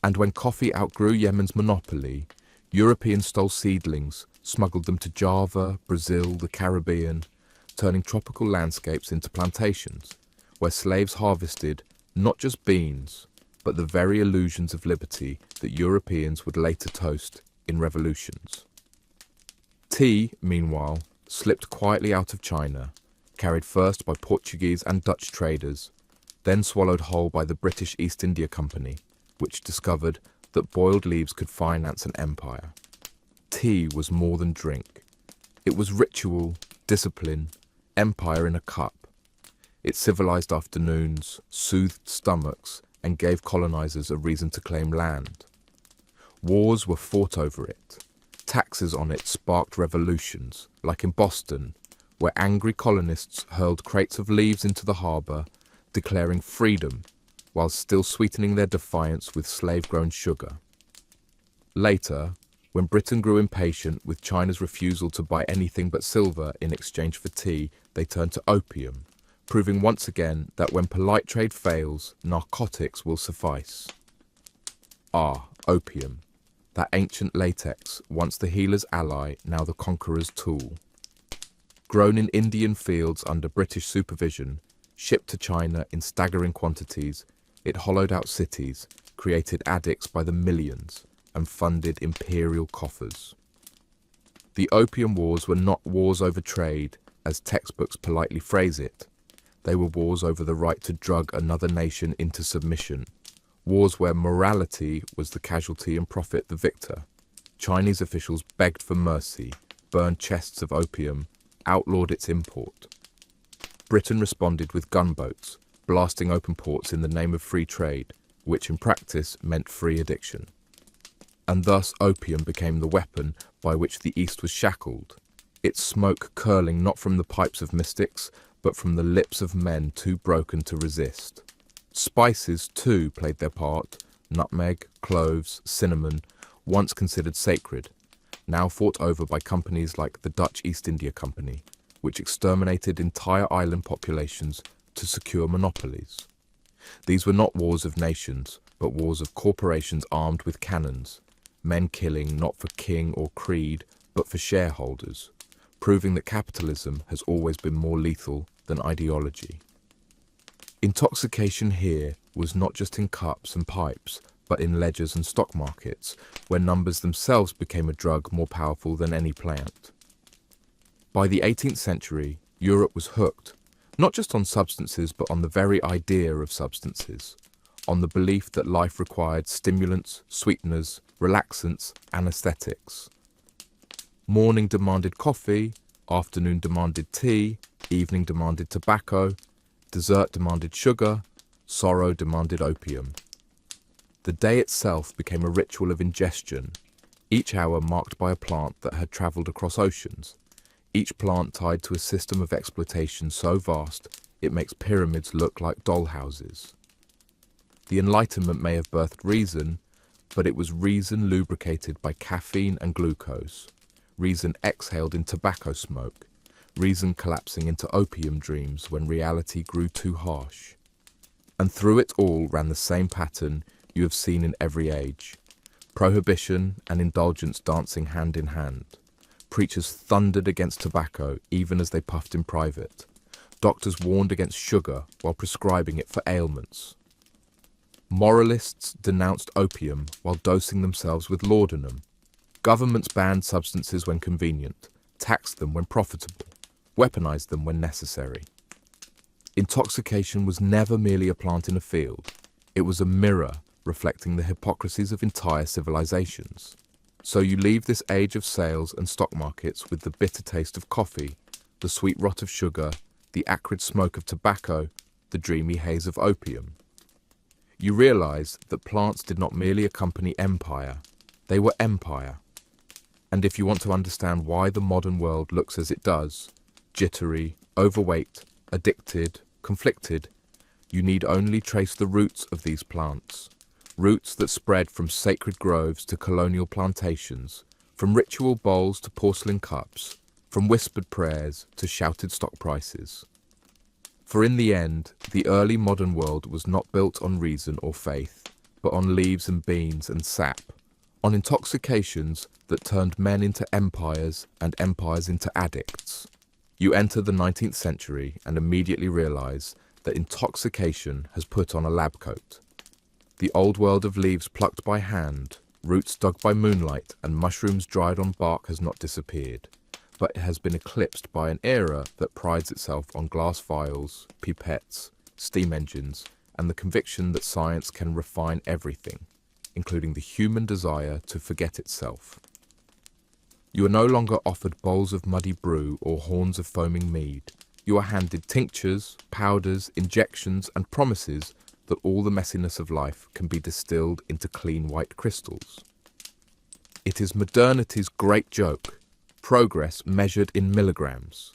And when coffee outgrew Yemen's monopoly, Europeans stole seedlings, smuggled them to Java, Brazil, the Caribbean, turning tropical landscapes into plantations, where slaves harvested not just beans, but the very illusions of liberty that Europeans would later toast in revolutions. Tea, meanwhile, slipped quietly out of China, carried first by Portuguese and Dutch traders, then swallowed whole by the British East India Company, which discovered that boiled leaves could finance an empire. Tea was more than drink. It was ritual, discipline, empire in a cup. It civilized afternoons, soothed stomachs, and gave colonizers a reason to claim land. Wars were fought over it. Taxes on it sparked revolutions, like in Boston, where angry colonists hurled crates of leaves into the harbor, declaring freedom, while still sweetening their defiance with slave-grown sugar. Later, when Britain grew impatient with China's refusal to buy anything but silver in exchange for tea, they turned to opium, proving once again that when polite trade fails, narcotics will suffice. Opium. That ancient latex, once the healer's ally, now the conqueror's tool. Grown in Indian fields under British supervision, shipped to China in staggering quantities, it hollowed out cities, created addicts by the millions, and funded imperial coffers. The Opium Wars were not wars over trade, as textbooks politely phrase it. They were wars over the right to drug another nation into submission. Wars where morality was the casualty and profit the victor. Chinese officials begged for mercy, burned chests of opium, outlawed its import. Britain responded with gunboats, blasting open ports in the name of free trade, which in practice meant free addiction. And thus opium became the weapon by which the East was shackled, its smoke curling not from the pipes of mystics, but from the lips of men too broken to resist. Spices, too, played their part. Nutmeg, cloves, cinnamon, once considered sacred, now fought over by companies like the Dutch East India Company, which exterminated entire island populations to secure monopolies. These were not wars of nations, but wars of corporations armed with cannons, men killing not for king or creed, but for shareholders, proving that capitalism has always been more lethal than ideology. Intoxication here was not just in cups and pipes, but in ledgers and stock markets, where numbers themselves became a drug more powerful than any plant. By the 18th century, Europe was hooked, not just on substances, but on the very idea of substances, on the belief that life required stimulants, sweeteners, relaxants, anesthetics. Morning demanded coffee, afternoon demanded tea, evening demanded tobacco, dessert demanded sugar, sorrow demanded opium. The day itself became a ritual of ingestion, each hour marked by a plant that had travelled across oceans, each plant tied to a system of exploitation so vast it makes pyramids look like dollhouses. The Enlightenment may have birthed reason, but it was reason lubricated by caffeine and glucose, reason exhaled in tobacco smoke, reason collapsing into opium dreams when reality grew too harsh. And through it all ran the same pattern you have seen in every age: prohibition and indulgence dancing hand in hand. Preachers thundered against tobacco even as they puffed in private. Doctors warned against sugar while prescribing it for ailments. Moralists denounced opium while dosing themselves with laudanum. Governments banned substances when convenient, taxed them when profitable, weaponized them when necessary. Intoxication was never merely a plant in a field. It was a mirror reflecting the hypocrisies of entire civilizations. So you leave this age of sales and stock markets with the bitter taste of coffee, the sweet rot of sugar, the acrid smoke of tobacco, the dreamy haze of opium. You realize that plants did not merely accompany empire, they were empire. And if you want to understand why the modern world looks as it does, jittery, overweight, addicted, conflicted, you need only trace the roots of these plants. Roots that spread from sacred groves to colonial plantations, from ritual bowls to porcelain cups, from whispered prayers to shouted stock prices. For in the end, the early modern world was not built on reason or faith, but on leaves and beans and sap, on intoxications that turned men into empires and empires into addicts. You enter the 19th century and immediately realize that intoxication has put on a lab coat. The old world of leaves plucked by hand, roots dug by moonlight, and mushrooms dried on bark has not disappeared, but it has been eclipsed by an era that prides itself on glass vials, pipettes, steam engines, and the conviction that science can refine everything, including the human desire to forget itself. You are no longer offered bowls of muddy brew or horns of foaming mead. You are handed tinctures, powders, injections, and promises that all the messiness of life can be distilled into clean white crystals. It is modernity's great joke, progress measured in milligrams.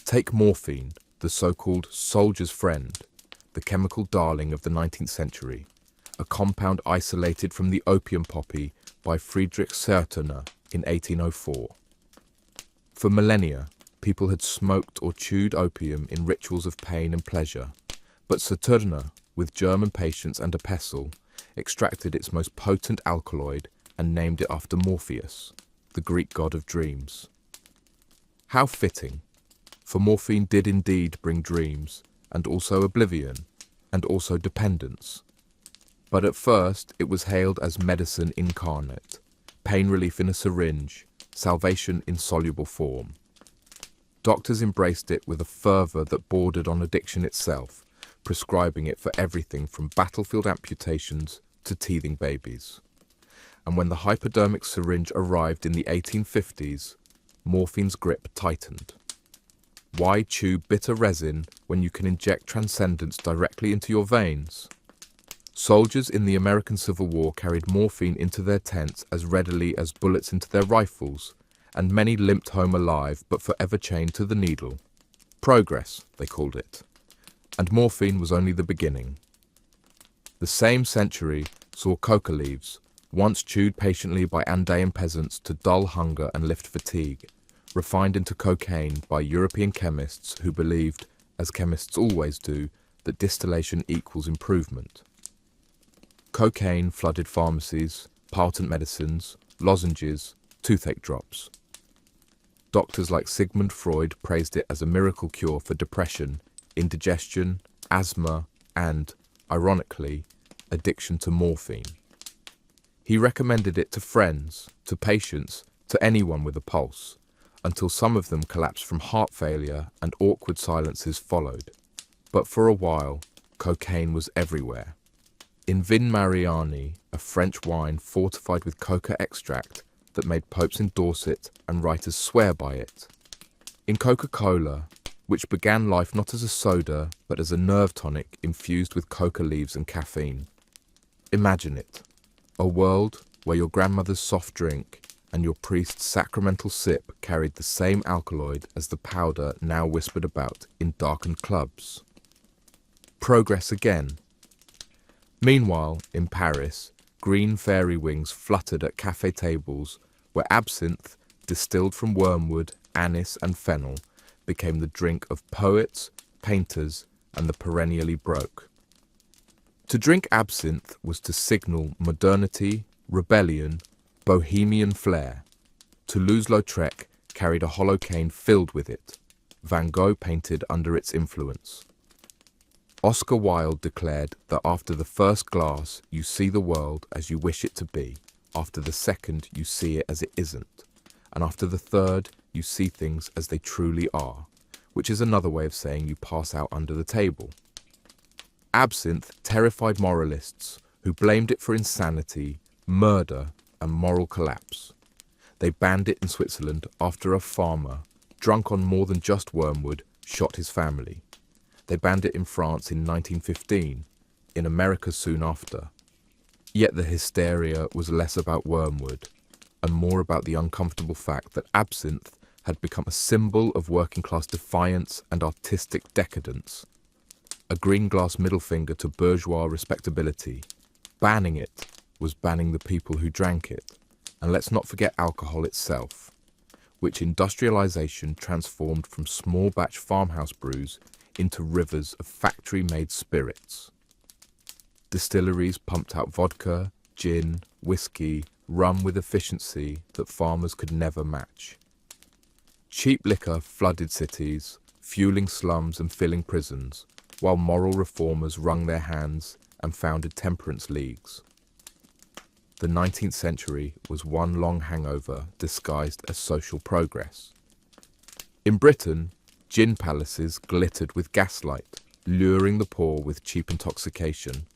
Take morphine, the so-called soldier's friend, the chemical darling of the 19th century, a compound isolated from the opium poppy by Friedrich Sertner in 1804. For millennia, people had smoked or chewed opium in rituals of pain and pleasure, but Sertner, with German patience and a pestle, extracted its most potent alkaloid and named it after Morpheus, the Greek god of dreams. How fitting, for morphine did indeed bring dreams, and also oblivion, and also dependence. But at first it was hailed as medicine incarnate, pain relief in a syringe, salvation in soluble form. Doctors embraced it with a fervour that bordered on addiction itself, prescribing it for everything from battlefield amputations to teething babies. And when the hypodermic syringe arrived in the 1850s, morphine's grip tightened. Why chew bitter resin when you can inject transcendence directly into your veins? Soldiers in the American Civil War carried morphine into their tents as readily as bullets into their rifles, and many limped home alive but forever chained to the needle. Progress, they called it. And morphine was only the beginning. The same century saw coca leaves, once chewed patiently by Andean peasants to dull hunger and lift fatigue, refined into cocaine by European chemists who believed, as chemists always do, that distillation equals improvement. Cocaine flooded pharmacies, patent medicines, lozenges, toothache drops. Doctors like Sigmund Freud praised it as a miracle cure for depression, indigestion, asthma, and, ironically, addiction to morphine. He recommended it to friends, to patients, to anyone with a pulse, until some of them collapsed from heart failure and awkward silences followed. But for a while, cocaine was everywhere. In Vin Mariani, a French wine fortified with coca extract that made popes endorse it and writers swear by it. In Coca-Cola, which began life not as a soda but as a nerve tonic infused with coca leaves and caffeine. Imagine it, a world where your grandmother's soft drink and your priest's sacramental sip carried the same alkaloid as the powder now whispered about in darkened clubs. Progress again. Meanwhile, in Paris, green fairy wings fluttered at cafe tables where absinthe, distilled from wormwood, anise and fennel, became the drink of poets, painters and the perennially broke. To drink absinthe was to signal modernity, rebellion, bohemian flair. Toulouse-Lautrec carried a hollow cane filled with it. Van Gogh painted under its influence. Oscar Wilde declared that after the first glass, you see the world as you wish it to be. After the second, you see it as it isn't. And after the third, you see things as they truly are, which is another way of saying you pass out under the table. Absinthe terrified moralists who blamed it for insanity, murder, and moral collapse. They banned it in Switzerland after a farmer, drunk on more than just wormwood, shot his family. They banned it in France in 1915, in America soon after. Yet the hysteria was less about wormwood and more about the uncomfortable fact that absinthe had become a symbol of working-class defiance and artistic decadence. A green-glass middle finger to bourgeois respectability. Banning it was banning the people who drank it. And let's not forget alcohol itself, which industrialization transformed from small-batch farmhouse brews into rivers of factory-made spirits. Distilleries pumped out vodka, gin, whiskey, rum with efficiency that farmers could never match. Cheap liquor flooded cities, fueling slums and filling prisons, while moral reformers wrung their hands and founded temperance leagues. The 19th century was one long hangover disguised as social progress. In Britain, gin palaces glittered with gaslight, luring the poor with cheap intoxication,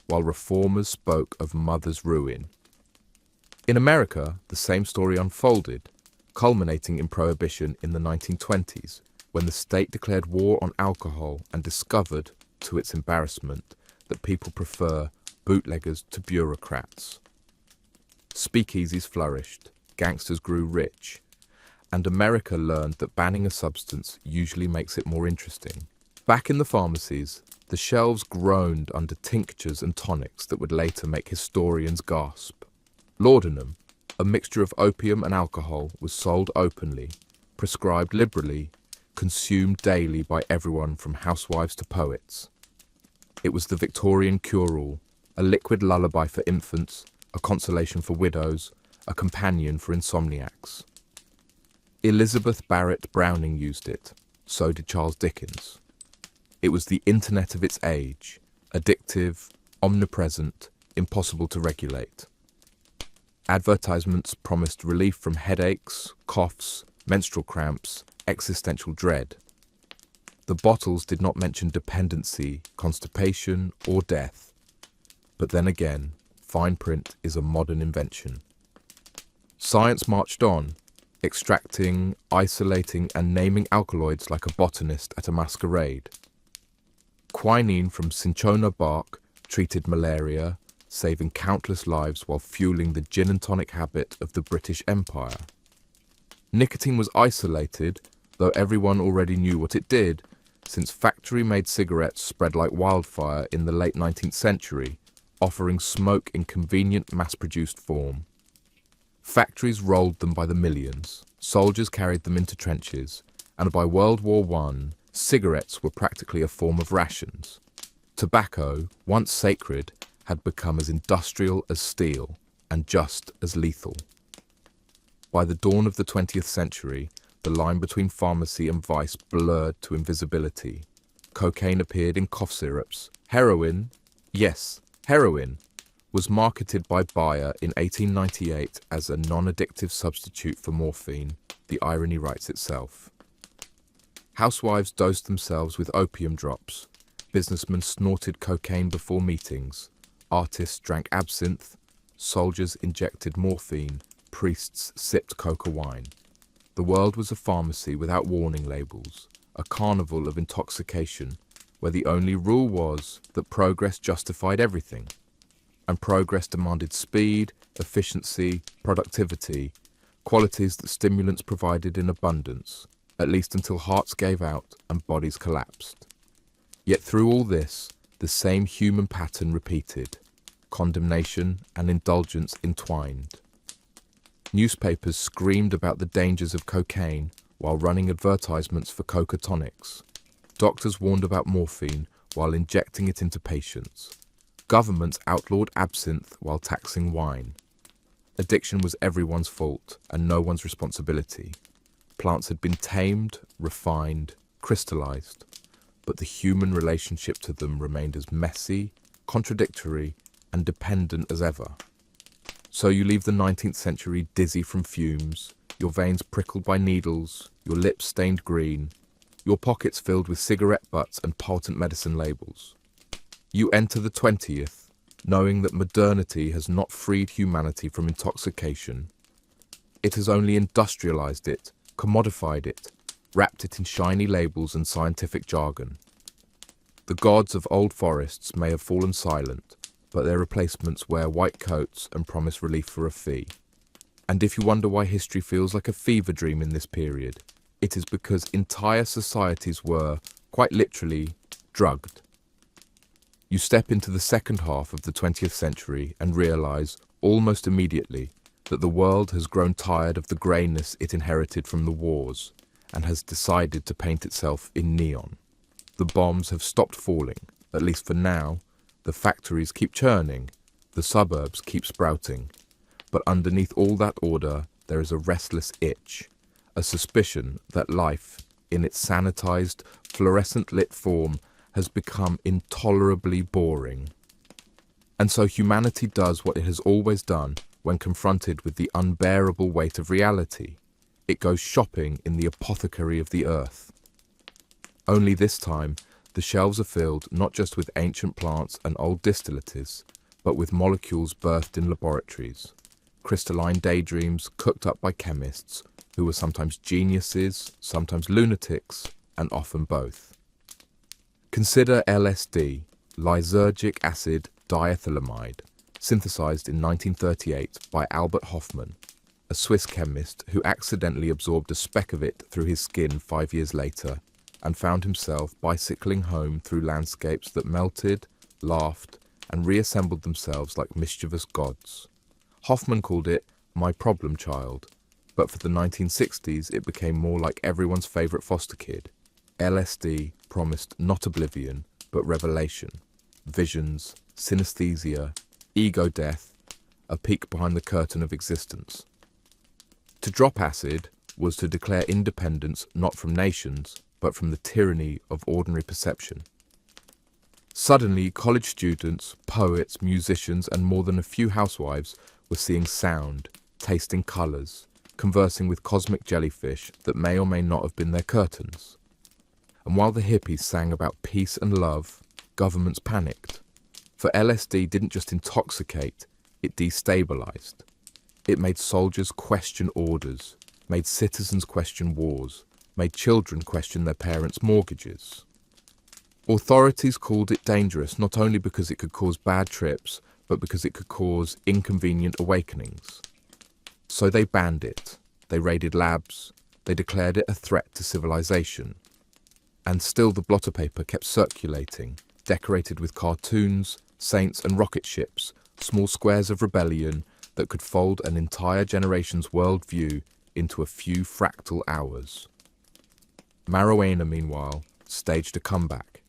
while reformers spoke of mother's ruin. In America, the same story unfolded, culminating in Prohibition in the 1920s, when the state declared war on alcohol and discovered, to its embarrassment, that people prefer bootleggers to bureaucrats. Speakeasies flourished, gangsters grew rich, and America learned that banning a substance usually makes it more interesting. Back in the pharmacies, the shelves groaned under tinctures and tonics that would later make historians gasp. Laudanum, a mixture of opium and alcohol, was sold openly, prescribed liberally, consumed daily by everyone from housewives to poets. It was the Victorian cure-all, a liquid lullaby for infants, a consolation for widows, a companion for insomniacs. Elizabeth Barrett Browning used it, so did Charles Dickens. It was the internet of its age, addictive, omnipresent, impossible to regulate. Advertisements promised relief from headaches, coughs, menstrual cramps, existential dread. The bottles did not mention dependency, constipation, or death. But then again, fine print is a modern invention. Science marched on, extracting, isolating, and naming alkaloids like a botanist at a masquerade. Quinine from cinchona bark treated malaria, saving countless lives while fueling the gin and tonic habit of the British Empire. Nicotine was isolated, though everyone already knew what it did, since factory-made cigarettes spread like wildfire in the late 19th century, offering smoke in convenient mass-produced form. Factories rolled them by the millions, soldiers carried them into trenches, and by World War I, cigarettes were practically a form of rations. Tobacco, once sacred, had become as industrial as steel and just as lethal. By the dawn of the 20th century, the line between pharmacy and vice blurred to invisibility. Cocaine appeared in cough syrups. Heroin, yes, heroin, was marketed by Bayer in 1898 as a non-addictive substitute for morphine. The irony writes itself. Housewives dosed themselves with opium drops. Businessmen snorted cocaine before meetings. Artists drank absinthe. Soldiers injected morphine. Priests sipped coca wine. The world was a pharmacy without warning labels, a carnival of intoxication, where the only rule was that progress justified everything. And progress demanded speed, efficiency, productivity, qualities that stimulants provided in abundance, at least until hearts gave out and bodies collapsed. Yet through all this, the same human pattern repeated, condemnation and indulgence entwined. Newspapers screamed about the dangers of cocaine while running advertisements for coca tonics. Doctors warned about morphine while injecting it into patients. Governments outlawed absinthe while taxing wine. Addiction was everyone's fault and no one's responsibility. Plants had been tamed, refined, crystallized, but the human relationship to them remained as messy, contradictory, and dependent as ever. So you leave the 19th century dizzy from fumes, your veins prickled by needles, your lips stained green, your pockets filled with cigarette butts and potent medicine labels. You enter the 20th, knowing that modernity has not freed humanity from intoxication. It has only industrialized it, commodified it, wrapped it in shiny labels and scientific jargon. The gods of old forests may have fallen silent, but their replacements wear white coats and promise relief for a fee. And if you wonder why history feels like a fever dream in this period, it is because entire societies were, quite literally, drugged. You step into the second half of the 20th century and realize, almost immediately, that the world has grown tired of the greyness it inherited from the wars and has decided to paint itself in neon. The bombs have stopped falling, at least for now. The factories keep churning, the suburbs keep sprouting, but underneath all that order there is a restless itch, a suspicion that life, in its sanitized, fluorescent-lit form, has become intolerably boring. And so humanity does what it has always done when confronted with the unbearable weight of reality. It goes shopping in the apothecary of the earth. Only this time, the shelves are filled not just with ancient plants and old distillates, but with molecules birthed in laboratories, crystalline daydreams cooked up by chemists who were sometimes geniuses, sometimes lunatics, and often both. Consider LSD, lysergic acid diethylamide, synthesized in 1938 by Albert Hofmann, a Swiss chemist who accidentally absorbed a speck of it through his skin 5 years later and found himself bicycling home through landscapes that melted, laughed, and reassembled themselves like mischievous gods. Hoffman called it "my problem child," but for the 1960s it became more like everyone's favorite foster kid. LSD promised not oblivion, but revelation, visions, synesthesia, ego death, a peek behind the curtain of existence. To drop acid was to declare independence not from nations, but from the tyranny of ordinary perception. Suddenly, college students, poets, musicians, and more than a few housewives were seeing sound, tasting colours, conversing with cosmic jellyfish that may or may not have been their curtains. And while the hippies sang about peace and love, governments panicked. For LSD didn't just intoxicate, it destabilized. It made soldiers question orders, made citizens question wars, made children question their parents' mortgages. Authorities called it dangerous not only because it could cause bad trips, but because it could cause inconvenient awakenings. So they banned it, they raided labs, they declared it a threat to civilization. And still the blotter paper kept circulating, decorated with cartoons, saints and rocket ships, small squares of rebellion that could fold an entire generation's worldview into a few fractal hours. Marijuana, meanwhile, staged a comeback.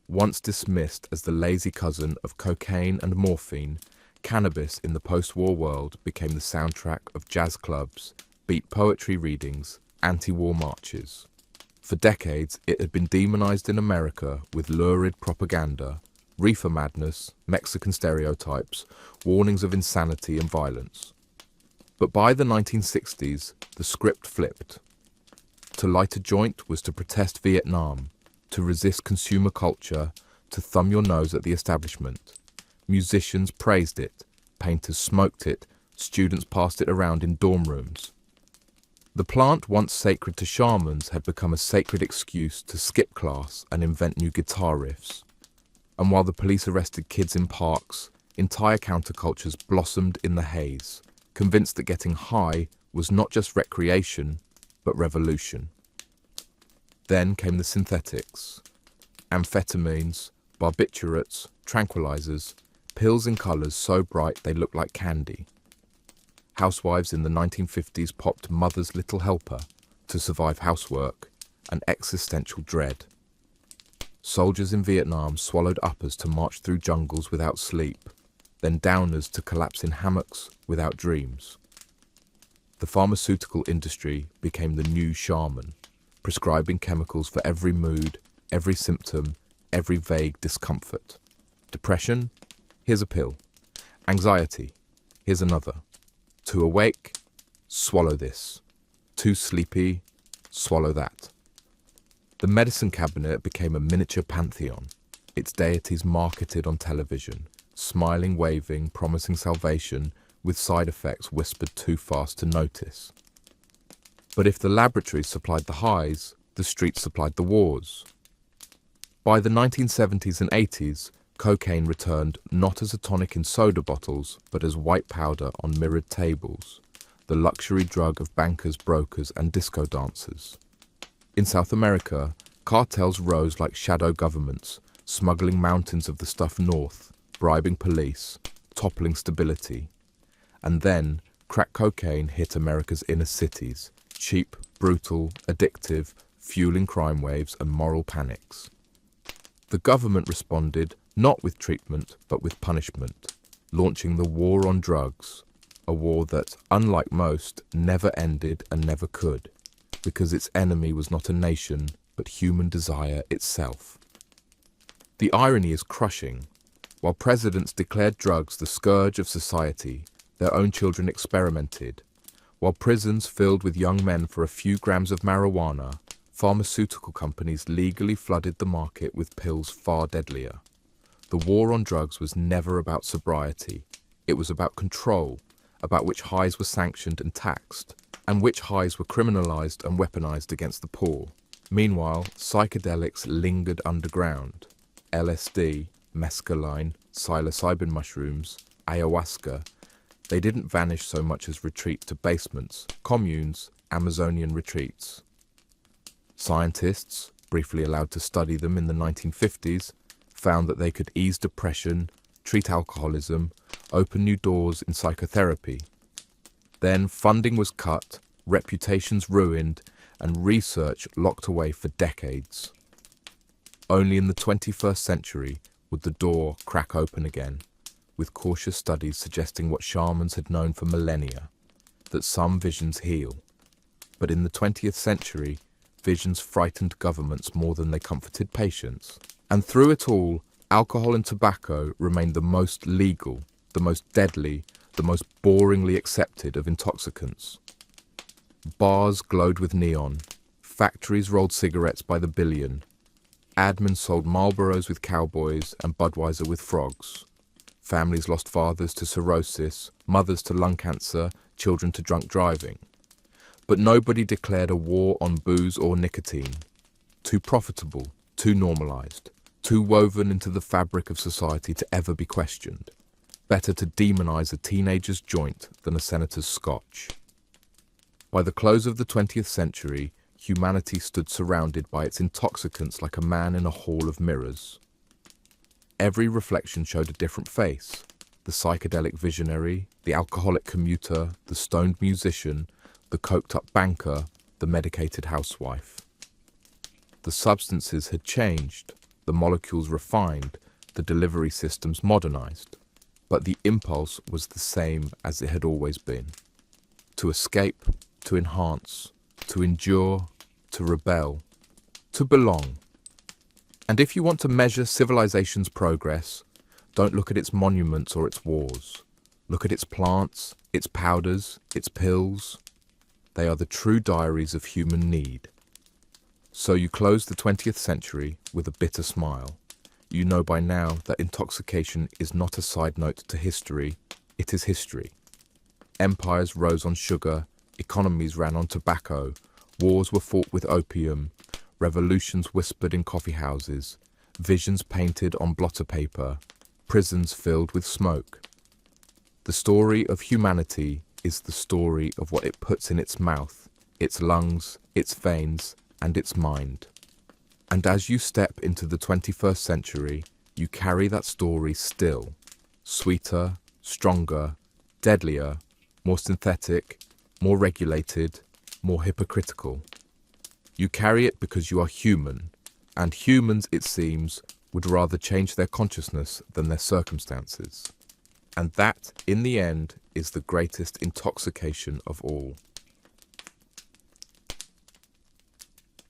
Once dismissed as the lazy cousin of cocaine and morphine, cannabis in the post-war world became the soundtrack of jazz clubs, beat poetry readings, anti-war marches. For decades, it had been demonized in America with lurid propaganda, reefer madness, Mexican stereotypes, warnings of insanity and violence. But by the 1960s, the script flipped. To light a joint was to protest Vietnam, to resist consumer culture, to thumb your nose at the establishment. Musicians praised it, painters smoked it, students passed it around in dorm rooms. The plant once sacred to shamans had become a sacred excuse to skip class and invent new guitar riffs. And while the police arrested kids in parks, entire countercultures blossomed in the haze, convinced that getting high was not just recreation, but revolution. Then came the synthetics. Amphetamines, barbiturates, tranquilizers, pills in colors so bright they looked like candy. Housewives in the 1950s popped Mother's Little Helper to survive housework and existential dread. Soldiers in Vietnam swallowed uppers to march through jungles without sleep, then downers to collapse in hammocks without dreams. The pharmaceutical industry became the new shaman, prescribing chemicals for every mood, every symptom, every vague discomfort. Depression? Here's a pill. Anxiety? Here's another. Too awake? Swallow this. Too sleepy? Swallow that. The medicine cabinet became a miniature pantheon, its deities marketed on television, smiling, waving, promising salvation, with side effects whispered too fast to notice. But if the laboratories supplied the highs, the streets supplied the wars. By the 1970s and 80s, cocaine returned not as a tonic in soda bottles, but as white powder on mirrored tables, the luxury drug of bankers, brokers, and disco dancers. In South America, cartels rose like shadow governments, smuggling mountains of the stuff north, bribing police, toppling stability. And then, crack cocaine hit America's inner cities, cheap, brutal, addictive, fueling crime waves and moral panics. The government responded not with treatment, but with punishment, launching the war on drugs, a war that, unlike most, never ended and never could, because its enemy was not a nation, but human desire itself. The irony is crushing. While presidents declared drugs the scourge of society, their own children experimented. While prisons filled with young men for a few grams of marijuana, pharmaceutical companies legally flooded the market with pills far deadlier. The war on drugs was never about sobriety. It was about control, about which highs were sanctioned and taxed, and which highs were criminalized and weaponized against the poor. Meanwhile, psychedelics lingered underground. LSD, mescaline, psilocybin mushrooms, ayahuasca, they didn't vanish so much as retreat to basements, communes, Amazonian retreats. Scientists, briefly allowed to study them in the 1950s, found that they could ease depression, treat alcoholism, open new doors in psychotherapy. Then funding was cut, reputations ruined, and research locked away for decades. Only in the 21st century would the door crack open again, with cautious studies suggesting what shamans had known for millennia, that some visions heal. But in the 20th century, visions frightened governments more than they comforted patients. And through it all, alcohol and tobacco remained the most legal, the most deadly, the most boringly accepted of intoxicants. Bars glowed with neon, factories rolled cigarettes by the billion, admins sold Marlboros with cowboys and Budweiser with frogs. Families lost fathers to cirrhosis, mothers to lung cancer, children to drunk driving. But nobody declared a war on booze or nicotine. Too profitable, too normalized, too woven into the fabric of society to ever be questioned. Better to demonize a teenager's joint than a senator's scotch. By the close of the 20th century, humanity stood surrounded by its intoxicants like a man in a hall of mirrors. Every reflection showed a different face. The psychedelic visionary, the alcoholic commuter, the stoned musician, the coked-up banker, the medicated housewife. The substances had changed, the molecules refined, the delivery systems modernized. But the impulse was the same as it had always been. To escape, to enhance, to endure, to rebel, to belong. And if you want to measure civilization's progress, don't look at its monuments or its wars. Look at its plants, its powders, its pills. They are the true diaries of human need. So you close the 20th century with a bitter smile. You know by now that intoxication is not a side note to history, it is history. Empires rose on sugar, economies ran on tobacco, wars were fought with opium, revolutions whispered in coffee houses, visions painted on blotter paper, prisons filled with smoke. The story of humanity is the story of what it puts in its mouth, its lungs, its veins, and its mind. And as you step into the 21st century, you carry that story still, sweeter, stronger, deadlier, more synthetic, more regulated, more hypocritical. You carry it because you are human, and humans, it seems, would rather change their consciousness than their circumstances. And that, in the end, is the greatest intoxication of all.